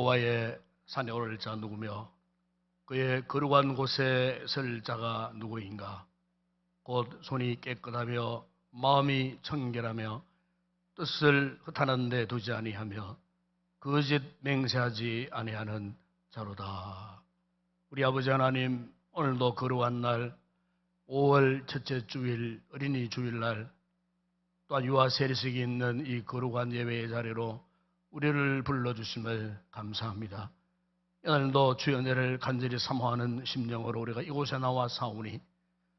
여호와의 산에 오를 자 누구며 그의 거룩한 곳에 설 자가 누구인가? 곧 손이 깨끗하며 마음이 청결하며 뜻을 허탄한 데 두지 아니하며 거짓 맹세하지 아니하는 자로다. 우리 아버지 하나님, 오늘도 거룩한 날 5월 첫째 주일 어린이 주일날 또한 유아 세례식이 있는 이 거룩한 예배의 자리로 우리를 불러주심을 감사합니다. 오늘도 주의 은혜를 간절히 사모하는 심령으로 우리가 이곳에 나와 사오니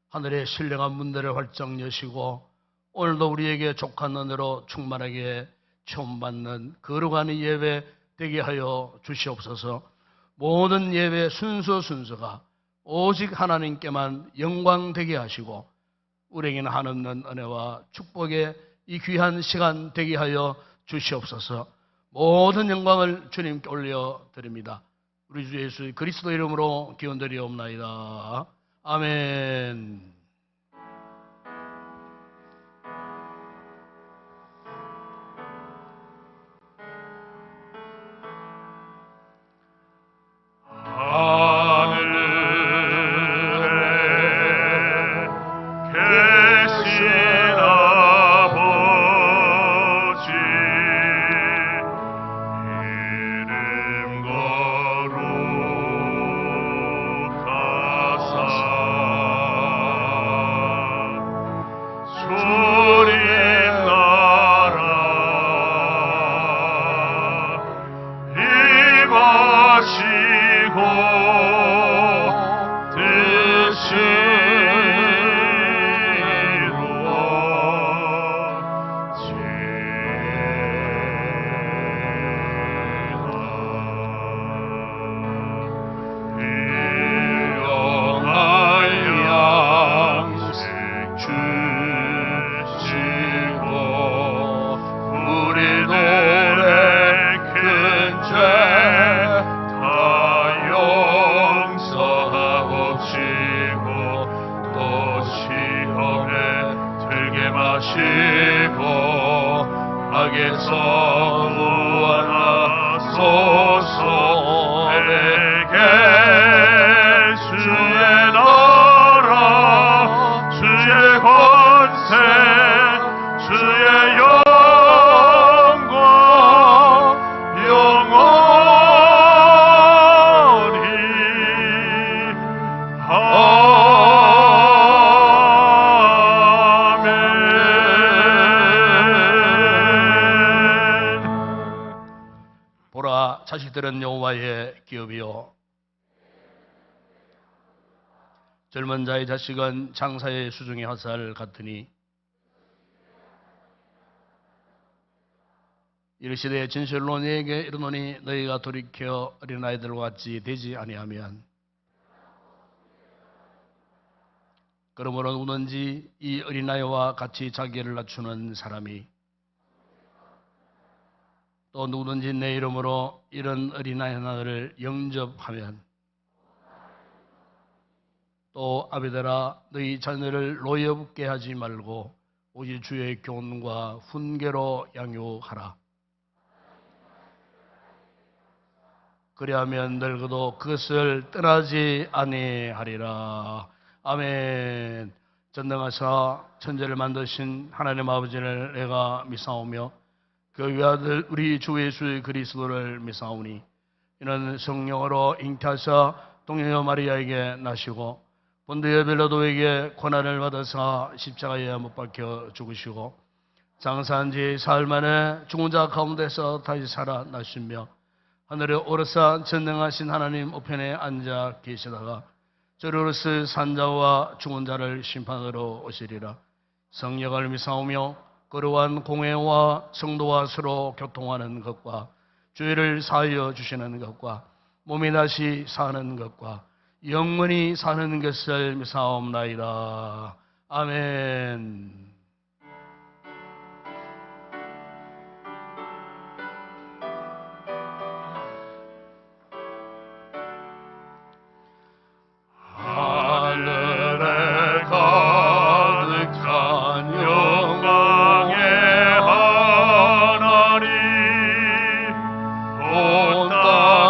하늘의 신령한 문들을 활짝 여시고 오늘도 우리에게 족한 은혜로 충만하게 체험받는 거룩한 예배 되게 하여 주시옵소서. 모든 예배 순서가 오직 하나님께만 영광 되게 하시고 우리에게는 한없는 은혜와 축복의 이 귀한 시간 되게 하여 주시옵소서. 모든 영광을 주님께 올려드립니다. 우리 주 예수 그리스도 이름으로 기원드리옵나이다. 아멘. 자식들은 여호와의 기업이요 젊은 자의 자식은 장사의 수중의 화살 같으니 이르시되 진실로 너희에게 이르노니 너희가 돌이켜 어린아이들과 같이 되지 아니하면 그러므로 누구든지 이 어린아이와 같이 자기를 낮추는 사람이 또 누구든지 내 이름으로 이런 어린아이 하나를 영접하면 또 아비들아 너희 자녀를 노엽게 하지 말고 오직 주의 교훈과 훈계로 양육하라. 그리하면 늙어도 그것을 떠나지 아니하리라. 아멘. 전능하사 천지를 만드신 하나님 아버지를 내가 믿사오며 그 외아들 우리 주 예수 그리스도를 믿사오니 이는 성령으로 잉태하사 동녀 마리아에게 나시고 본디오 빌라도에게 고난을 받아사 십자가에 못 박혀 죽으시고 장사한 지 사흘 만에 죽은 자 가운데서 다시 살아나시며 하늘에 오르사 전능하신 하나님 우편에 앉아 계시다가 저리로서 산자와 죽은 자를 심판하러 오시리라. 성령을 믿사오며 거룩한 공회와 성도와 서로 교통하는 것과 죄를 사하여 주시는 것과 몸이 다시 사는 것과 영원히 사는 것을 믿사옵나이다. 아멘. 하늘에 가득한 영광의 하나님 온 땅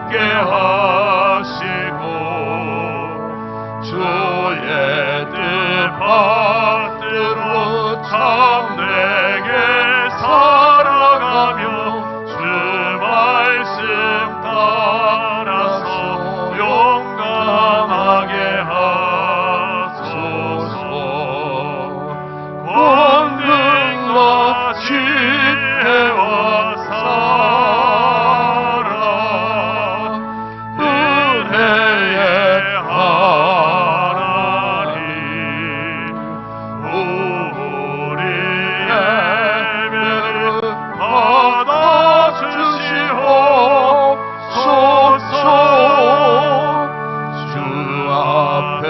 함께 하시고 주의 뜻 받들어 참되게 살아가며 주 말씀 따라서 용감하게 하소서. 권능과 지혜와 사랑 은혜의 하나님 우리의 예배를 받아주시옵소서. 주 앞에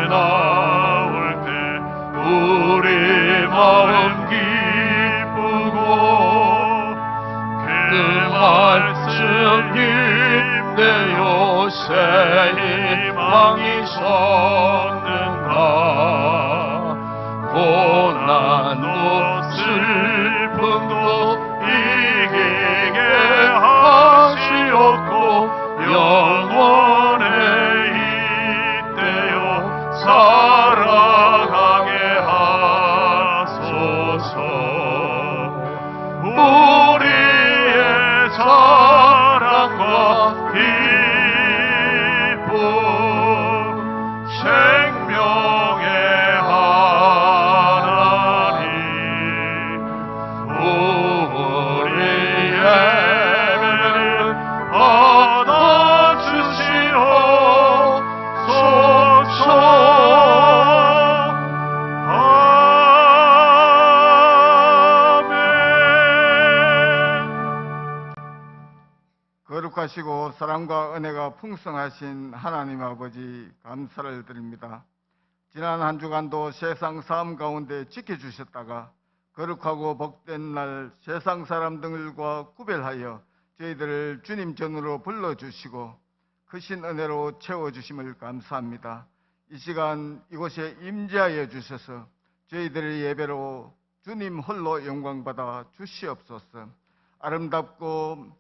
나올 때 우리 마음 기쁘고 그 말씀 힘내요 새 희망이 솟는다. 고난도 슬픔도 이기게 하시옵고 영원에 이때요 살아가게 하소서. 우리의 사랑과 기쁨 생명의 하나님 우리의 예배를 거룩하시고 사랑과 은혜가 풍성하신 하나님 아버지 감사를 드립니다. 지난 한 주간도 세상 삶 가운데 지켜주셨다가 거룩하고 복된 날 세상 사람들과 구별하여 저희들을 주님 전으로 불러주시고 크신 은혜로 채워주심을 감사합니다. 이 시간 이곳에 임재하여 주셔서 저희들의 예배로 주님 홀로 영광받아 주시옵소서. 아름답고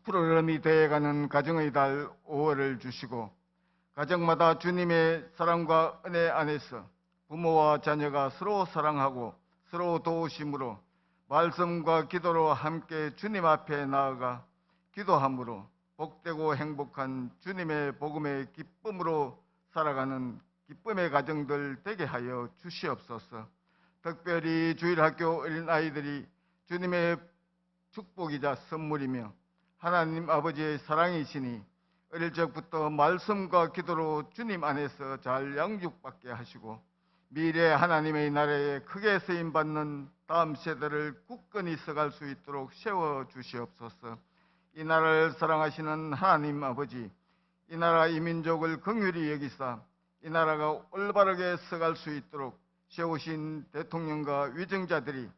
푸르름이 되어가는 가정의 달 5월을 주시고 가정마다 주님의 사랑과 은혜 안에서 부모와 자녀가 서로 사랑하고 서로 도우심으로 말씀과 기도로 함께 주님 앞에 나아가 기도함으로 복되고 행복한 주님의 복음의 기쁨으로 살아가는 기쁨의 가정들 되게 하여 주시옵소서. 특별히 주일학교 어린아이들이 주님의 축복이자 선물이며 하나님 아버지의 사랑이시니 어릴 적부터 말씀과 기도로 주님 안에서 잘 양육받게 하시고 미래 하나님의 나라에 크게 쓰임받는 다음 세대를 굳건히 서갈 수 있도록 세워주시옵소서. 이 나라를 사랑하시는 하나님 아버지, 이 나라 이 민족을 긍휼히 여기사 이 나라가 올바르게 서갈 수 있도록 세우신 대통령과 위정자들이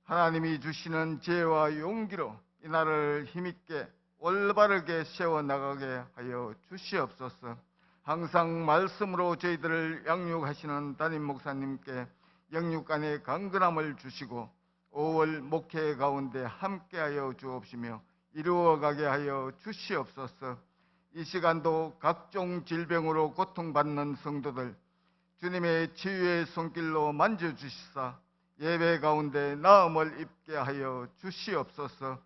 하나님이 주시는 지혜와 용기로 이 나라를 힘있게 올바르게 세워나가게 하여 주시옵소서. 항상 말씀으로 저희들을 양육하시는 담임 목사님께 영육간의 강건함을 주시고 5월 목회 가운데 함께하여 주옵시며 이루어가게 하여 주시옵소서. 이 시간도 각종 질병으로 고통받는 성도들 주님의 치유의 손길로 만져주시사 예배 가운데 나음을 입게 하여 주시옵소서.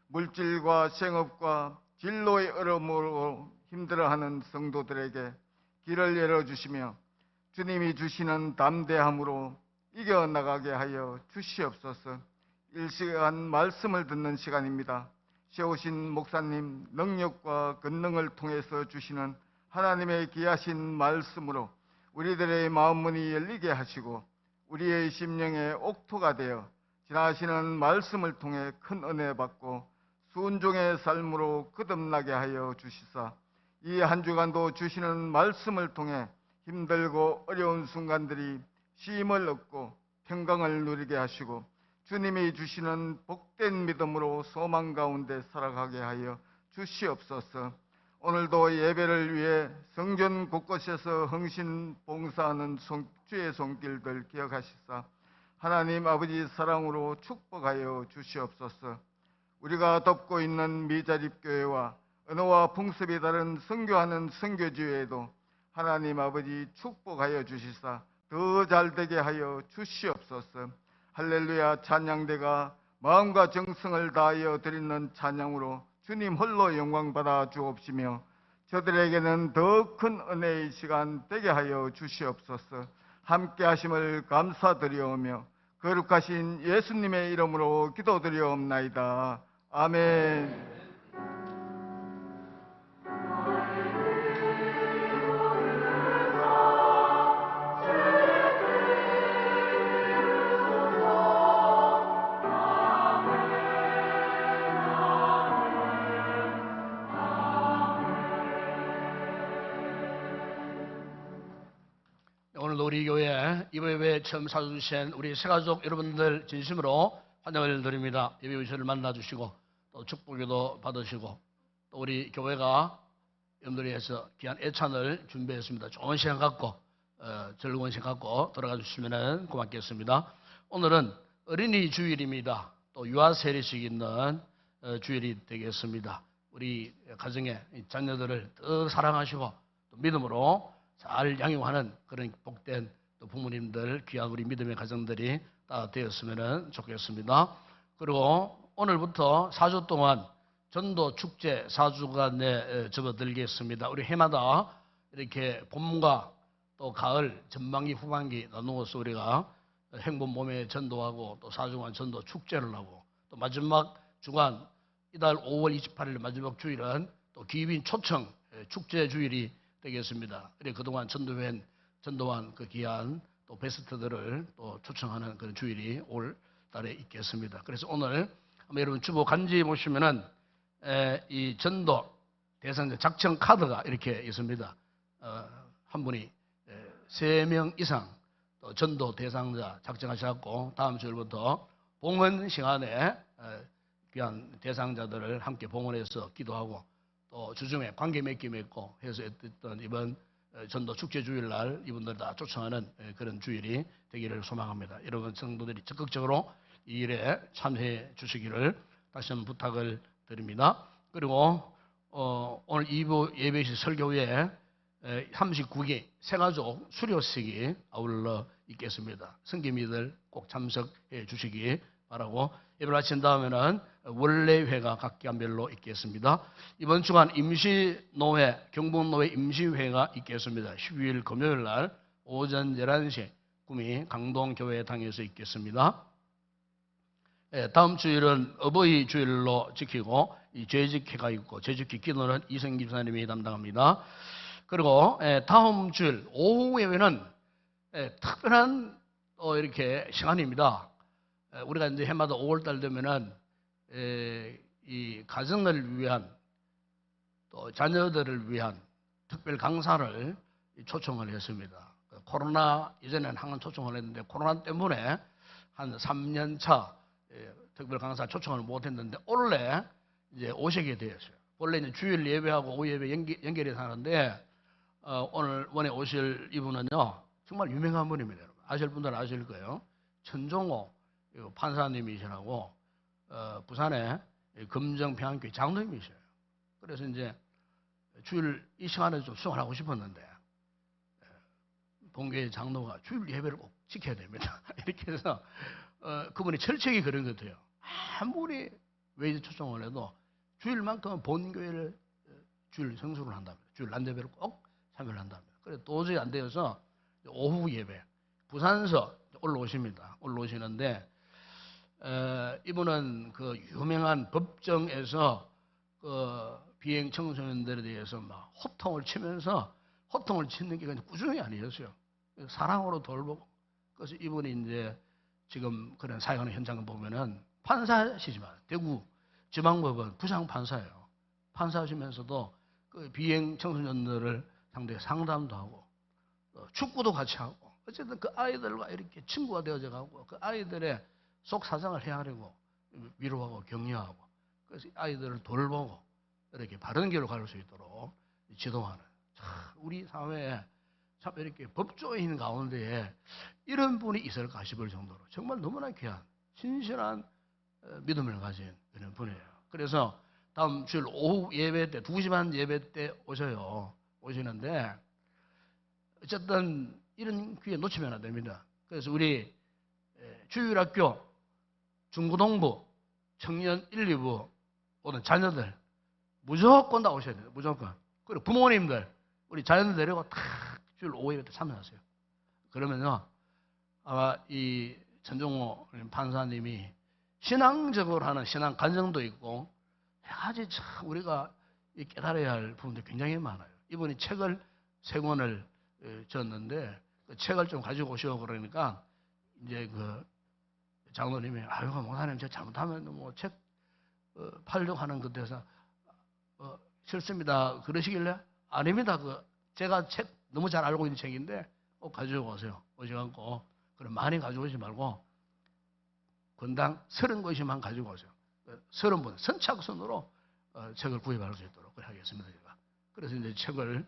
물질과 생업과 진로의 어려움으로 힘들어하는 성도들에게 길을 열어주시며 주님이 주시는 담대함으로 이겨나가게 하여 주시옵소서. 1시간 말씀을 듣는 시간입니다. 세우신 목사님 능력과 권능을 통해서 주시는 하나님의 귀하신 말씀으로 우리들의 마음문이 열리게 하시고 우리의 심령의 옥토가 되어 지나시는 말씀을 통해 큰 은혜 받고 순종의 삶으로 거듭나게 하여 주시사 이 한 주간도 주시는 말씀을 통해 힘들고 어려운 순간들이 쉼을 얻고 평강을 누리게 하시고 주님이 주시는 복된 믿음으로 소망 가운데 살아가게 하여 주시옵소서. 오늘도 예배를 위해 성전 곳곳에서 헌신 봉사하는 주의 손길들 기억하시사 하나님 아버지 사랑으로 축복하여 주시옵소서. 우리가 돕고 있는 미자립교회와 언어와 풍습이 다른 선교하는 선교지회에도 하나님 아버지 축복하여 주시사 더 잘되게 하여 주시옵소서. 할렐루야. 찬양대가 마음과 정성을 다하여 드리는 찬양으로 주님 홀로 영광 받아 주옵시며 저들에게는 더 큰 은혜의 시간 되게 하여 주시옵소서. 함께 하심을 감사드리오며 거룩하신 예수님의 이름으로 기도드리옵나이다. 아멘. 오늘도 우리 교회 이번 예배 처음 찾아주신 우리 새가족 여러분들 진심으로 환영을 드립니다. 예배 오셔를 만나주시고 또 축복기도 받으시고 또 우리 교회가 여러분들이 위해서 귀한 애찬을 준비했습니다. 좋은 시간 갖고 즐거운 시간 갖고 돌아가 주시면 고맙겠습니다. 오늘은 어린이 주일입니다. 또 유아 세례식 있는 주일이 되겠습니다. 우리 가정의 자녀들을 더 사랑하시고 또 믿음으로 잘 양육하는 그런 복된 또 부모님들, 귀한 우리 믿음의 가정들이 다 되었으면 좋겠습니다. 그리고 오늘부터 4주 동안 전도 축제 4주간에 접어들겠습니다. 우리 해마다 이렇게 봄과 또 가을, 전반기, 후반기 나누어서 우리가 행복 몸에 전도하고 또 4주간 전도 축제를 하고 또 마지막 주간 이달 5월 28일 마지막 주일은 또 기빈 초청 축제 주일이 되겠습니다. 그래 그동안 전도한 그 귀한 또 베스트들을 또 초청하는 그런 주일이 올 달에 있겠습니다. 그래서 오늘 한번 여러분 주보 간지 보시면은 이 전도 대상자 작성 카드가 이렇게 있습니다. 한 분이 3명 이상 또 전도 대상자 작성하셨고 다음 주일부터 봉헌 시간에 귀한 대상자들을 함께 봉헌해서 기도하고 또 주중에 관계 맺기 맺고 해서 했던 이번 전도 축제 주일날 이분들 다 초청하는 그런 주일이 되기를 소망합니다. 여러분 성도들이 적극적으로 이 일에 참여해 주시기를 다시 한번 부탁을 드립니다. 그리고 오늘 2부 예배식 설교 후에 39기 새가족 수료식이 아울러 있겠습니다. 성김이들 꼭 참석해 주시기 바라고 예배를 마친 다음에는 원래회가 각 기간별로 있겠습니다. 이번 주간 임시노회, 경북노회 임시회가 있겠습니다. 12일 금요일 날 오전 11시 구미 강동교회당에서 있겠습니다. 다음 주일은 어버이 주일로 지키고 이 죄직회가 있고 죄직회 기도는 이성기 집사님이 담당합니다. 그리고 다음 주일 오후 예배는 특별한 또 이렇게 시간입니다. 우리가 이제 해마다 5월달 되면은 이 가정을 위한 또 자녀들을 위한 특별 강사를 초청을 했습니다. 코로나 이전에는 항상 초청을 했는데 코로나 때문에 한 3년 차 특별 강사 초청을 못했는데 원래 이제 오시게 되었어요. 원래 이제 주일 예배하고 오후 예배 연결해서 하는데 오늘 원에 오실 이분은요 정말 유명한 분입니다. 아실 분들은 아실 거예요. 천종호 판사님이시라고 부산의 금정평안교회 장로님이셔요. 그래서 이제 주일 이 시간에 좀 수행을 하고 싶었는데 본교회 장로가 주일 예배를 꼭 지켜야 됩니다. 이렇게 해서 그분이 철칙이 그런 것 같아요. 아무리 외지 초청을 해도 주일만큼은 본교회를 주일 성수를 한답니다. 주일 난제배를 꼭 참여를 한답니다. 그래서 도저히 안 되어서 오후 예배 부산서 올라오십니다. 올라오시는데 이분은 그 유명한 법정에서 그 비행 청소년들에 대해서 막 호통을 치면서 호통을 치는 게 그냥 꾸준히 아니었어요. 사랑으로 돌보고 그래서 이분이 이제 지금 그런 사역하는 현장을 보면은 판사시지만 대구 지방법원 부장 판사예요. 판사하시면서도 그 비행 청소년들을 상대해 상담도 하고 축구도 같이 하고 어쨌든 그 아이들과 이렇게 친구가 되어져 가고 그 아이들의 속 사정을 헤아리고 위로하고 격려하고 그래서 아이들을 돌보고 이렇게 바른 길로 갈 수 있도록 지도하는 우리 사회에 참 이렇게 법조인 가운데에 이런 분이 있을까 싶을 정도로 정말 너무나 귀한 신실한 믿음을 가진 그런 분이에요. 그래서 다음 주일 오후 예배 때 2시 반 예배 때 오시는데 어쨌든 이런 기회 놓치면 안 됩니다. 그래서 우리 주일학교 중고등부 청년 1, 2부 오는 자녀들 무조건 다 오셔야 돼요. 무조건. 그리고 부모님들 우리 자녀들 데리고 탁 주일 오후 예배 때 참여하세요. 그러면요 아마 이 천종호 판사님이 신앙적으로 하는 신앙 간증도 있고 아주 참 우리가 깨달아야 할 부분들이 굉장히 많아요. 이분이 책을 3권을 졌는데 그 책을 좀 가지고 오시고 그러니까 이제 그 장로님이 아유 목사님 제가 잘못하면 뭐 책 팔려고 하는 것에서 싫습니다. 그러시길래 아닙니다. 제가 책 너무 잘 알고 있는 책인데 꼭 가지고 오세요. 오셔갖고 그럼 많이 가지고 오지 말고 권당 30권씩만 가지고 오세요. 30분 선착순으로 책을 구입할 수 있도록 하겠습니다. 제가. 그래서 이제 책을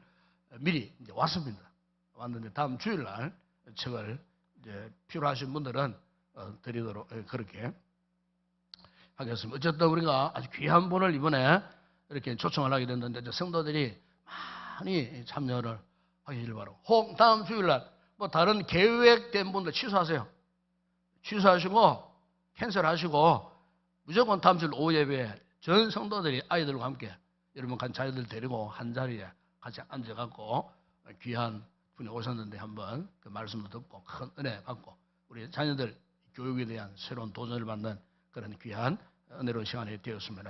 미리 이제 왔습니다. 왔는데 다음 주일날 책을 이제 필요하신 분들은 드리도록 그렇게 하겠습니다. 어쨌든 우리가 아주 귀한 분을 이번에 이렇게 초청을 하게 됐는데 이제 성도들이 많이 참여를 하시길 바라고. 혹 다음 주일날 뭐 다른 계획된 분들 취소하세요. 취소하시고 캔슬하시고 무조건 다음 주일 오후 예배에 전 성도들이 아이들과 함께 여러분 간 자녀들 데리고 한 자리에 같이 앉아갖고 귀한 분이 오셨는데 한번 그 말씀도 듣고 큰 은혜 받고 우리 자녀들 교육에 대한 새로운 도전을 받는 그런 귀한 은혜로운 시간이 되었으면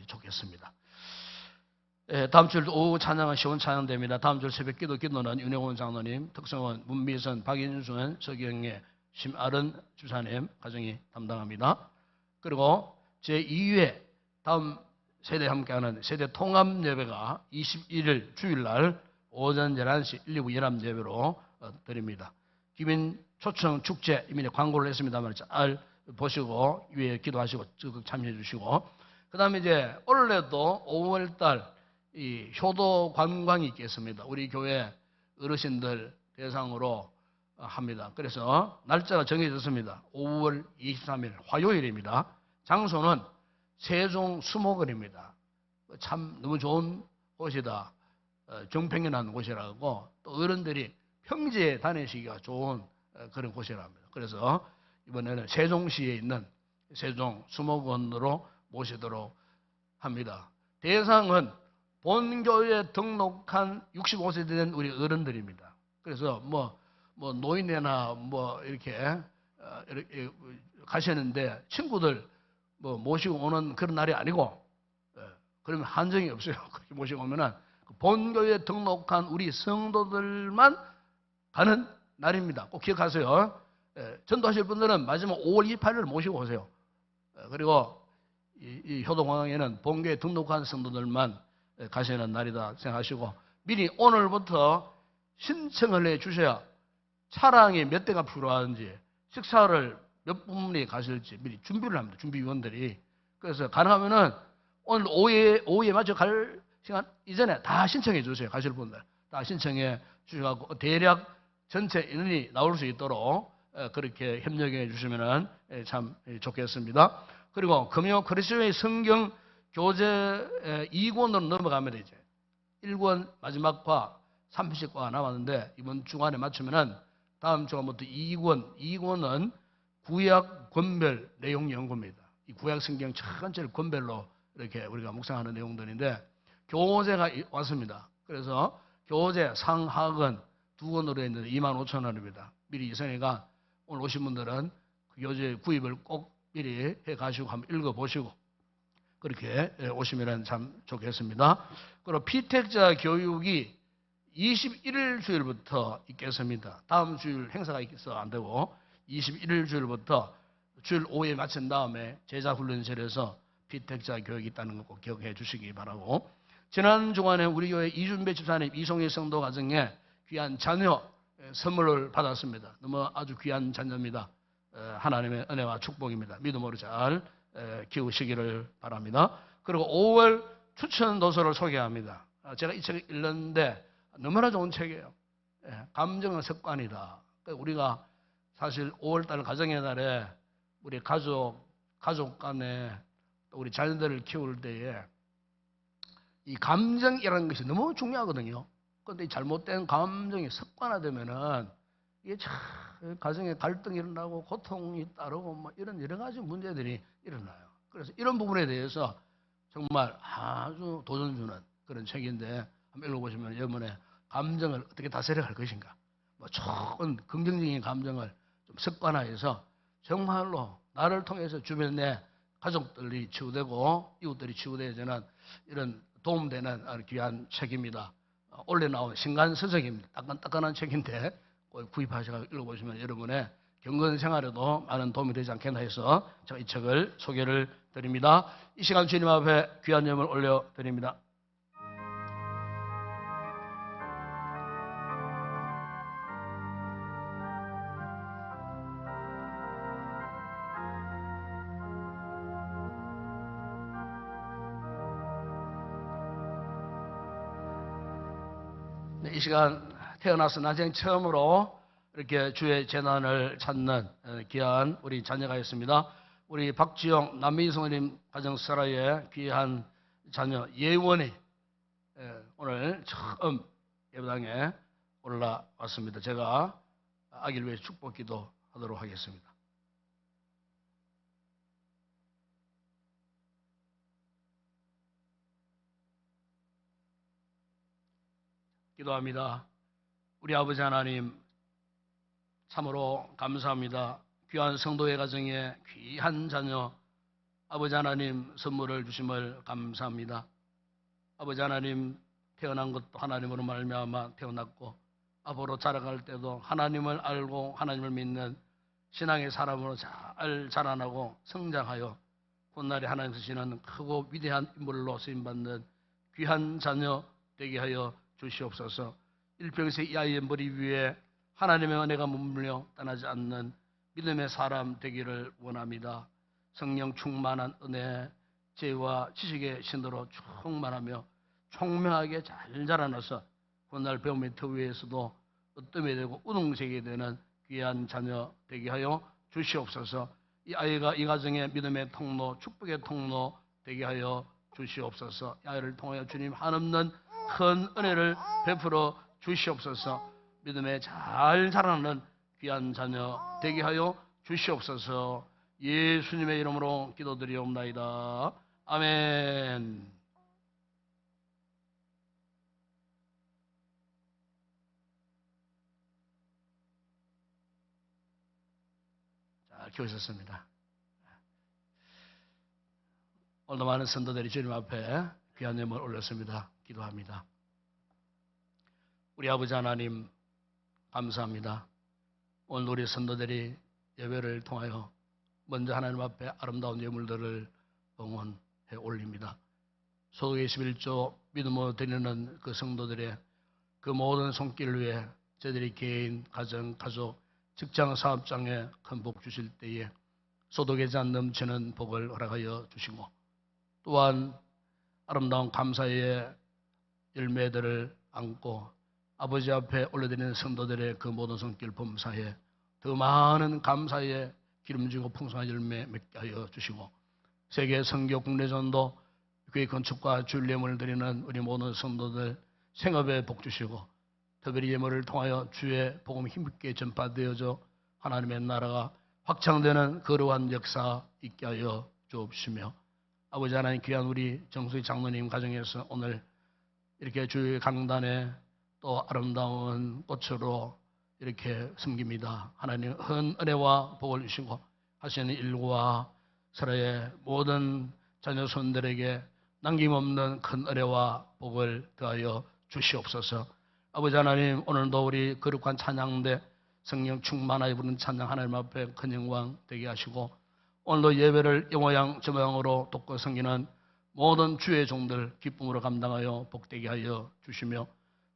좋겠습니다. 다음 주일 오후 찬양은 시원 찬양됩니다. 다음 주일 새벽 기도는 윤영원 장로님, 특성원, 문미선, 박인순, 서경애, 심아른 주사님 가정이 담당합니다. 그리고 제2회 다음 세대 함께하는 세대 통합 예배가 21일 주일날 오전 11시 119 연합 예배로 드립니다. 기민 초청 축제 이미 광고를 했습니다만 잘 보시고 위에 기도하시고 적극 참여해 주시고 그 다음에 이제 올해도 5월달 이 효도 관광이 있겠습니다. 우리 교회 어르신들 대상으로 합니다. 그래서 날짜가 정해졌습니다. 5월 23일 화요일입니다. 장소는 세종 수목원입니다. 참 너무 좋은 곳이다. 정평연한 곳이라고 또 어른들이 평지에 다니시기가 좋은 그런 곳이라 합니다. 그래서 이번에는 세종시에 있는 세종 수목원으로 모시도록 합니다. 대상은 본교에 등록한 65세 된 우리 어른들입니다. 그래서 뭐 노인네나 이렇게 가시는데 친구들 모시고 오는 그런 날이 아니고 그러면 한정이 없어요. 그렇게 모시고 오면은 본교에 등록한 우리 성도들만 가는 날입니다. 꼭 기억하세요. 전도하실 분들은 마지막 5월 28일 모시고 오세요. 그리고 이 효도관광에는 본교에 등록한 성도들만 가시는 날이다 생각하시고 미리 오늘부터 신청을 해 주셔야 차량이 몇 대가 필요한지 식사를 몇 분이 가실지 미리 준비를 합니다. 준비위원들이. 그래서 가능하면은 오늘 오후에 맞춰 갈 시간 이전에 다 신청해 주세요. 가실 분들 다 신청해 주셔서 대략 전체 인원이 나올 수 있도록 그렇게 협력해 주시면 참 좋겠습니다. 그리고 금요 그리스도의 성경 교재 2권으로 넘어가면 이제 1권 마지막과 30과가 남았는데 이번 주간에 맞추면은 다음 주간부터 2권은 구약 권별 내용 연구입니다. 이 구약 성경 전체를 권별로 이렇게 우리가 묵상하는 내용들인데 교재가 왔습니다. 그래서 교재 상하권 2권으로 했는데 25,000원입니다. 미리 이선희가 오늘 오신 분들은 그 교재 구입을 꼭 미리 해 가시고 한번 읽어보시고 그렇게 오시면 참 좋겠습니다. 그리고 피택자 교육이 21일 주일부터 있겠습니다. 다음 주일 행사가 있어서 안 되고 21일 주일부터 주일 오후에 마친 다음에 제자훈련실에서 피택자 교육이 있다는 거 꼭 기억해 주시기 바라고 지난 주간에 우리 교회 이준배 집사님 이송희 성도 가정에 귀한 자녀 선물을 받았습니다. 너무 아주 귀한 자녀입니다. 하나님의 은혜와 축복입니다. 믿음으로 잘 키우시기를 바랍니다. 그리고 5월 추천 도서를 소개합니다. 제가 이 책을 읽는데 너무나 좋은 책이에요. 감정은 습관이다. 우리가 사실 5월달 가정의 날에 우리 가족 가족 간에 또 우리 자녀들을 키울 때에 이 감정이라는 것이 너무 중요하거든요. 그런데 잘못된 감정이 습관화되면은 이게 참 가정에 갈등이 일어나고 고통이 따르고 뭐 이런 여러 가지 문제들이 일어나요. 그래서 이런 부분에 대해서 정말 아주 도전 주는 그런 책인데 한번 읽어보시면 여러분의 감정을 어떻게 다스려 갈 것인가, 뭐 좋은 긍정적인 감정을 좀 습관화해서 정말로 나를 통해서 주변 내 가족들이 치유되고 이웃들이 치유되어지는 이런 도움되는 귀한 책입니다. 올해 나온 신간서적입니다. 따끈따끈한 책인데 꼭 구입하셔서 읽어보시면 여러분의 경건 생활에도 많은 도움이 되지 않겠나 해서 제가 이 책을 소개를 드립니다. 이 시간 주님 앞에 귀한 예물 올려드립니다. 이 시간 태어나서 난생 처음으로 이렇게 주의 재난을 찾는 귀한 우리 자녀가 있습니다. 우리 박지영 남미성님 가정사라의 귀한 자녀 예원이 오늘 처음 예배당에 올라왔습니다. 제가 아기를 위해 축복기도 하도록 하겠습니다. 기도합니다. 우리 아버지 하나님, 참으로 감사합니다. 귀한 성도의 가정에 귀한 자녀 아버지 하나님 선물을 주심을 감사합니다. 아버지 하나님, 태어난 것도 하나님으로 말미암아 태어났고 앞으로 자라갈 때도 하나님을 알고 하나님을 믿는 신앙의 사람으로 잘 자라나고 성장하여 훗날에 하나님 쓰시는 크고 위대한 인물로 쓰임받는 귀한 자녀 되게 하여 주시옵소서. 일평생 이 아이의 머리 위에 하나님의 은혜가 머물며 떠나지 않는 믿음의 사람 되기를 원합니다. 성령 충만한 은혜, 지혜와 지식의 신도로 충만하며 총명하게 잘 자라나서 훗날 배움의 터 위에서도 으뜸이 되고 우등생이 되는 귀한 자녀 되게 하여 주시옵소서. 이 아이가 이 가정의 믿음의 통로, 축복의 통로 되게 하여 주시옵소서. 이 아이를 통하여 주님 한없는 큰 은혜를 베풀어 주시옵소서. 믿음에 잘 자라는 귀한 자녀 되게 하여 주시옵소서. 예수님의 이름으로 기도드리옵나이다. 아멘. 잘 키우셨습니다. 오늘도 많은 선도들이 주님 앞에 귀한 예물 올렸습니다. 기도합니다. 우리 아버지 하나님, 감사합니다. 오늘 우리 선도들이 예배를 통하여 먼저 하나님 앞에 아름다운 예물들을 봉헌해 올립니다. 소득의 11조 믿음으로 드리는 그 성도들의 그 모든 손길 위에 저희들이 개인, 가정, 가족, 직장, 사업장에 큰 복 주실 때에 소득의 잔 넘치는 복을 허락하여 주시고 또한 아름다운 감사의 열매들을 안고 아버지 앞에 올려드리는 성도들의 그 모든 손길 범사에 더 많은 감사의 기름지고 풍성한 열매 맺게 하여 주시고 세계 선교 국내전도 교회 건축과 주일예물을 드리는 우리 모든 성도들 생업에 복 주시고 특별히 예물을 통하여 주의 복음이 힘있게 전파되어져 하나님의 나라가 확장되는 거룩한 역사 있게 하여 주옵시며 아버지 하나님, 귀한 우리 정수희 장로님 가정에서 오늘 이렇게 주의 강단에 또 아름다운 꽃으로 이렇게 섬깁니다. 하나님 큰 은혜와 복을 주시고 하시는 일과 사라의 모든 자녀손들에게 남김없는 큰 은혜와 복을 더하여 주시옵소서. 아버지 하나님, 오늘도 우리 거룩한 찬양대 성령 충만하여 부르는 찬양 하나님 앞에 큰 영광 되게 하시고 오늘도 예배를 영호양 저모양으로 돕고 섬기는 모든 주의 종들 기쁨으로 감당하여 복되게 하여 주시며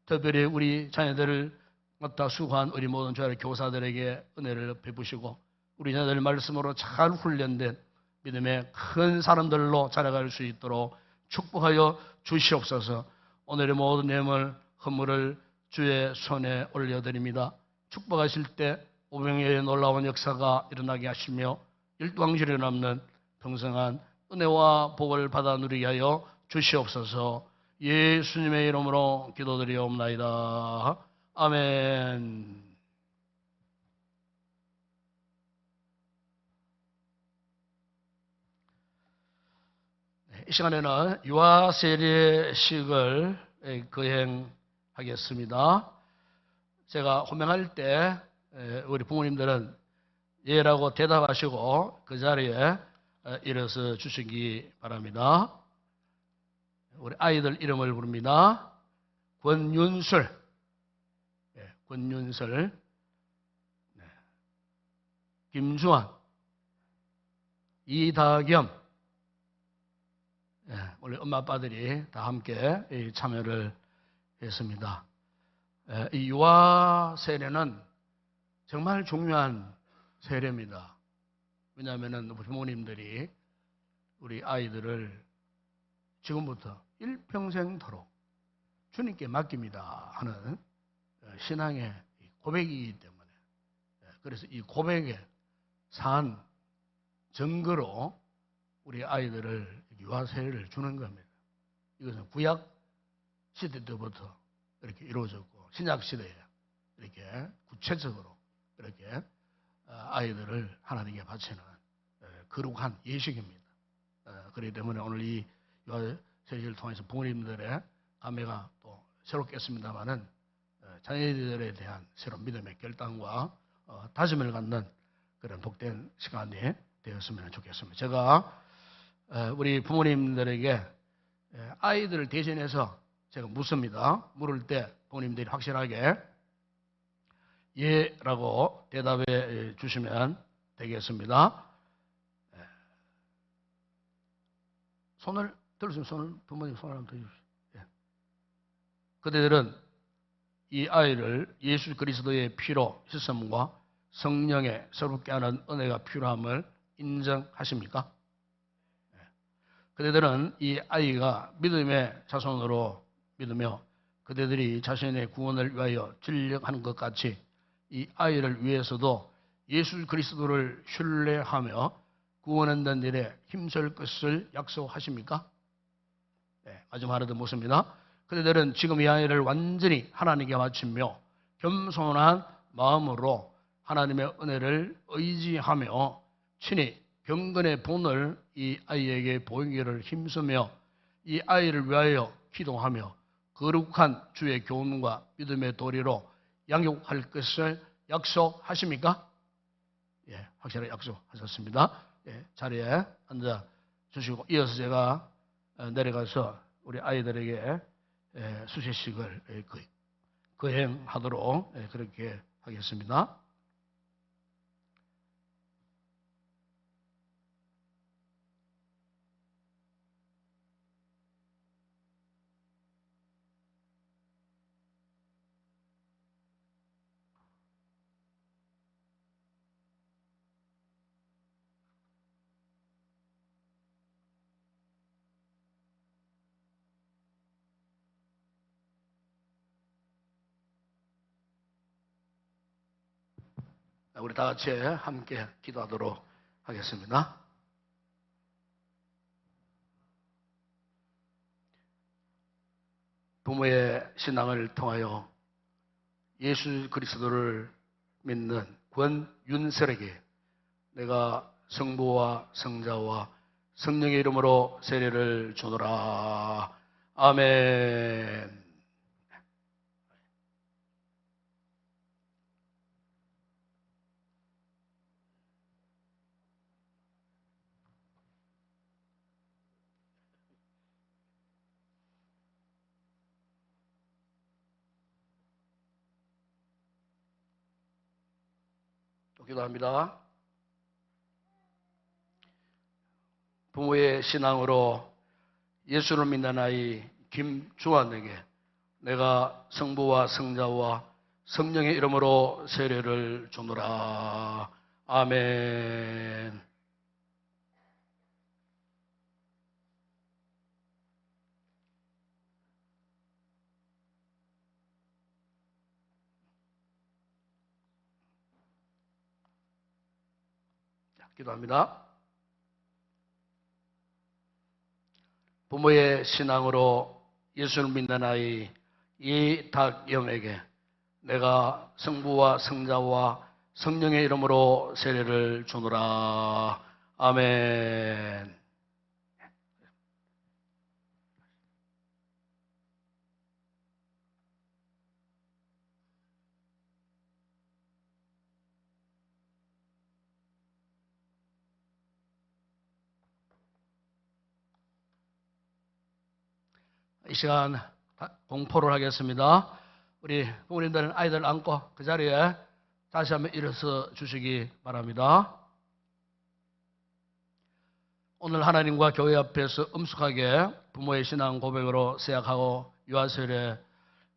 특별히 우리 자녀들을 갖다 수고한 우리 모든 주의 교사들에게 은혜를 베푸시고 우리 자녀들 말씀으로 잘 훈련된 믿음의 큰 사람들로 자라갈 수 있도록 축복하여 주시옵소서. 오늘의 모든 예물 헌물을 주의 손에 올려드립니다. 축복하실 때 오병이어의 놀라운 역사가 일어나게 하시며 일왕실에 남는 평생한 은혜와 복을 받아 누리게 하여 주시옵소서. 예수님의 이름으로 기도드리옵나이다. 아멘. 이 시간에는 유아세례식을 거행하겠습니다. 제가 호명할 때 우리 부모님들은 예라고 대답하시고 그 자리에 일어서 주시기 바랍니다. 우리 아이들 이름을 부릅니다. 권윤술, 권윤설, 김주환, 이다겸, 우리 엄마 아빠들이 다 함께 참여를 했습니다. 이 유아 세례는 정말 중요한 세례입니다. 왜냐하면 우리 부모님들이 우리 아이들을 지금부터 일평생토록 주님께 맡깁니다 하는 신앙의 고백이기 때문에, 그래서 이 고백에 산 증거로 우리 아이들을 유아세례를 주는 겁니다. 이것은 구약 시대 때부터 이렇게 이루어졌고 신약 시대에 이렇게 구체적으로 이렇게 아이들을 하나님께 바치는 거룩한 예식입니다. 그렇기 때문에 오늘 이 유아세례를 통해서 부모님들의 감회가 또 새롭겠습니다만은 자녀들에 대한 새로운 믿음의 결단과 다짐을 갖는 그런 복된 시간이 되었으면 좋겠습니다. 제가 우리 부모님들에게 아이들을 대신해서 제가 묻습니다. 물을 때 부모님들이 확실하게 예라고 대답해 주시면 되겠습니다. 손을 들으시면 손을 부모님 손을 한번 들어주십시오. 그대들은 이 아이를 예수 그리스도의 피로 씻음과 성령의 새롭게 하는 은혜가 필요함을 인정하십니까? 그대들은 이 아이가 믿음의 자손으로 믿으며 그대들이 자신의 구원을 위하여 전력하는 것 같이 이 아이를 위해서도 예수 그리스도를 신뢰하며 구원한다는 일에 힘쓸 것을 약속하십니까? 마지막 하나 더 묻습니다. 그대들은 지금 이 아이를 완전히 하나님께 바치며 겸손한 마음으로 하나님의 은혜를 의지하며 친히 경건의 본을 이 아이에게 보이기를 힘쓰며 이 아이를 위하여 기도하며 거룩한 주의 교훈과 믿음의 도리로 양육할 것을 약속하십니까? 확실하게 약속하셨습니다. 자리에 앉아 주시고 이어서 제가 내려가서 우리 아이들에게 수세식을 거행하도록 그렇게 하겠습니다. 우리 다 같이 함께 기도하도록 하겠습니다. 부모의 신앙을 통하여 예수 그리스도를 믿는 권윤설에게 내가 성부와 성자와 성령의 이름으로 세례를 주노라. 아멘. 기도합니다. 부모의 신앙으로 예수를 믿는 아이 김주환에게 내가 성부와 성자와 성령의 이름으로 세례를 주노라. 아멘. 기도합니다. 부모의 신앙으로 예수를 믿는 아이 이닥영에게 내가 성부와 성자와 성령의 이름으로 세례를 주노라. 아멘. 이 시간 공포를 하겠습니다. 우리 부모님들은 아이들 안고 그 자리에 다시 한번 일어서 주시기 바랍니다. 오늘 하나님과 교회 앞에서 엄숙하게 부모의 신앙 고백으로 세약하고 유아세례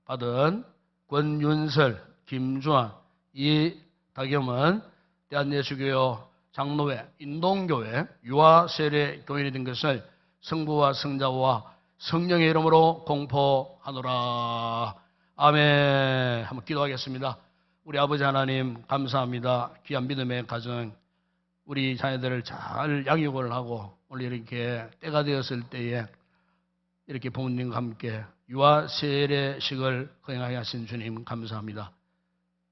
받은 권윤설, 김주환, 이다겸은 대한예수교 장로회, 인동교회 유아세례 교인이 된 것을 성부와 성자와 성령의 이름으로 공포하노라. 아멘. 한번 기도하겠습니다. 우리 아버지 하나님 감사합니다. 귀한 믿음의 가정 우리 자녀들을 잘 양육을 하고 오늘 이렇게 때가 되었을 때에 이렇게 부모님과 함께 유아 세례식을 거행하게 하신 주님 감사합니다.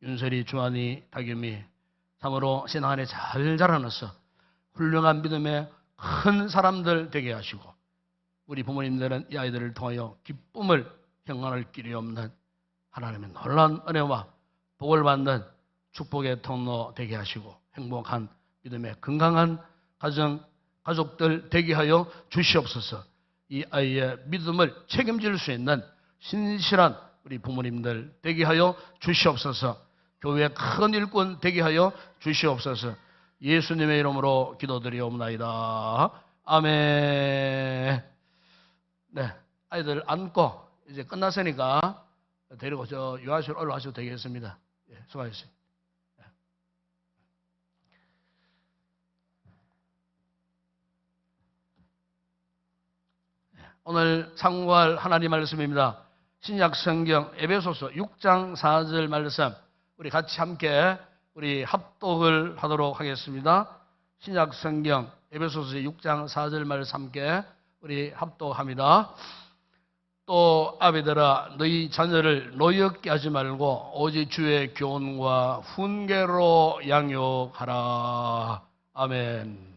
윤설이, 주한이, 다겸이 참으로 신앙 안에 잘 자라나서 훌륭한 믿음의 큰 사람들 되게 하시고 우리 부모님들은 이 아이들을 통하여 기쁨을 경험할 길이 없는 하나님의 놀라운 은혜와 복을 받는 축복의 통로 되게 하시고 행복한 믿음의 건강한 가족들 되게 하여 주시옵소서. 이 아이의 믿음을 책임질 수 있는 신실한 우리 부모님들 되게 하여 주시옵소서. 교회의 큰 일꾼 되게 하여 주시옵소서. 예수님의 이름으로 기도드리옵나이다. 아멘. 네, 아이들 안고 이제 끝났으니까 데리고 저 유아실 올라가셔도 되겠습니다. 예, 수고하셨습니다. 오늘 참고할 하나님 말씀입니다. 신약 성경 에베소서 6장 4절 말씀 우리 같이 함께 우리 합독을 하도록 하겠습니다. 신약 성경 에베소서 6장 4절 말씀 함께 우리 합독합니다. 또 아비들아 너희 자녀를 노엽게 하지 말고 오직 주의 교훈과 훈계로 양육하라. 아멘.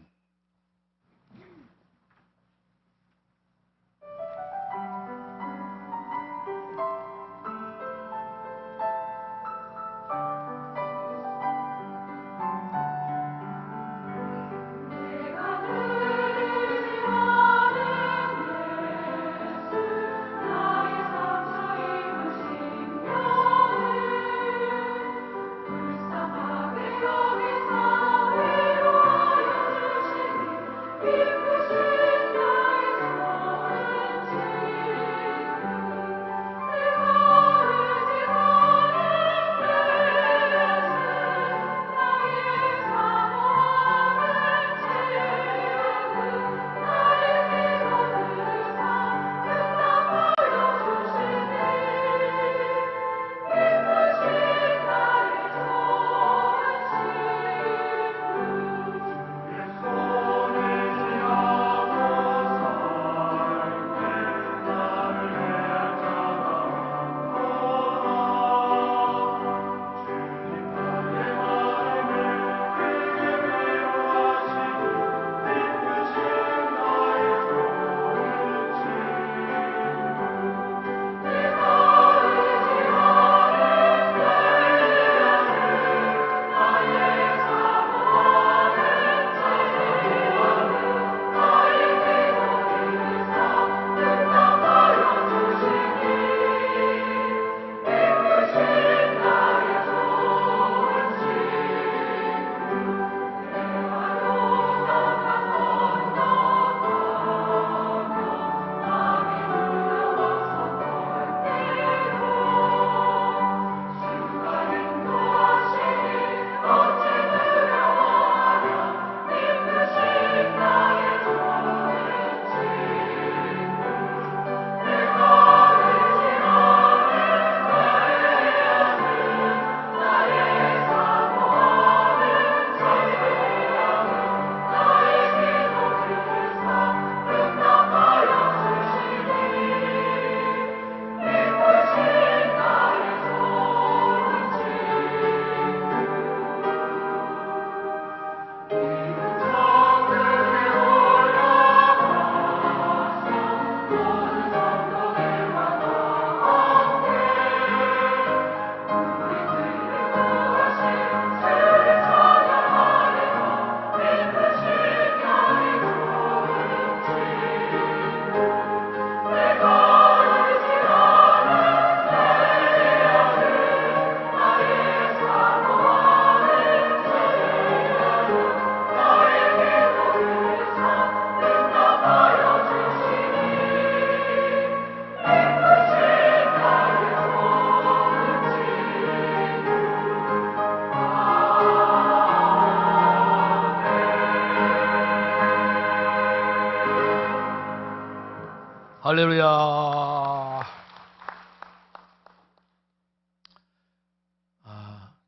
할렐루야.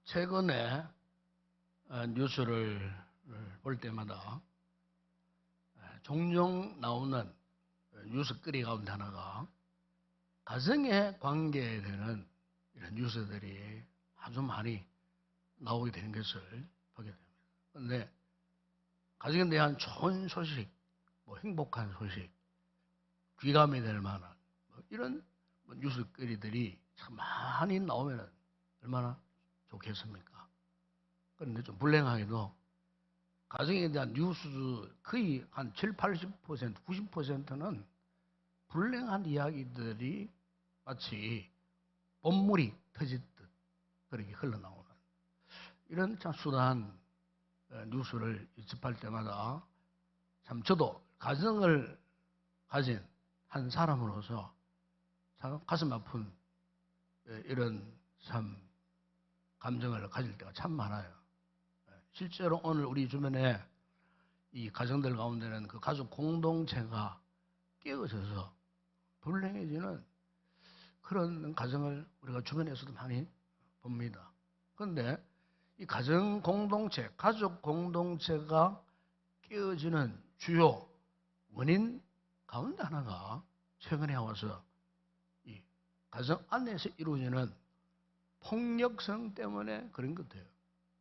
최근에 뉴스를 볼 때마다 종종 나오는 뉴스거리 가운데 하나가 가정에 관계되는 이런 뉴스들이 아주 많이 나오게 되는 것을 보게 됩니다. 그런데 가정에 대한 좋은 소식, 행복한 소식, 귀감이 될 만한 이런 뉴스거리들이 참 많이 나오면 얼마나 좋겠습니까? 그런데 좀 불행하게도 가정에 대한 뉴스 거의 한 7, 80%, 90%는 불행한 이야기들이 마치 본물이 터지듯 그렇게 흘러나오는 이런 참 수다한 뉴스를 접할 때마다 참 저도 가정을 가진 한 사람으로서 참 가슴 아픈 이런 참 감정을 가질 때가 참 많아요. 실제로 오늘 우리 주변에 이 가정들 가운데는 그 가족 공동체가 깨어져서 불행해지는 그런 가정을 우리가 주변에서도 많이 봅니다. 그런데 이 가정 공동체, 가족 공동체가 깨어지는 주요 원인 가운데 하나가 최근에 와서 이 가정 안에서 이루어지는 폭력성 때문에 그런 것 같아요.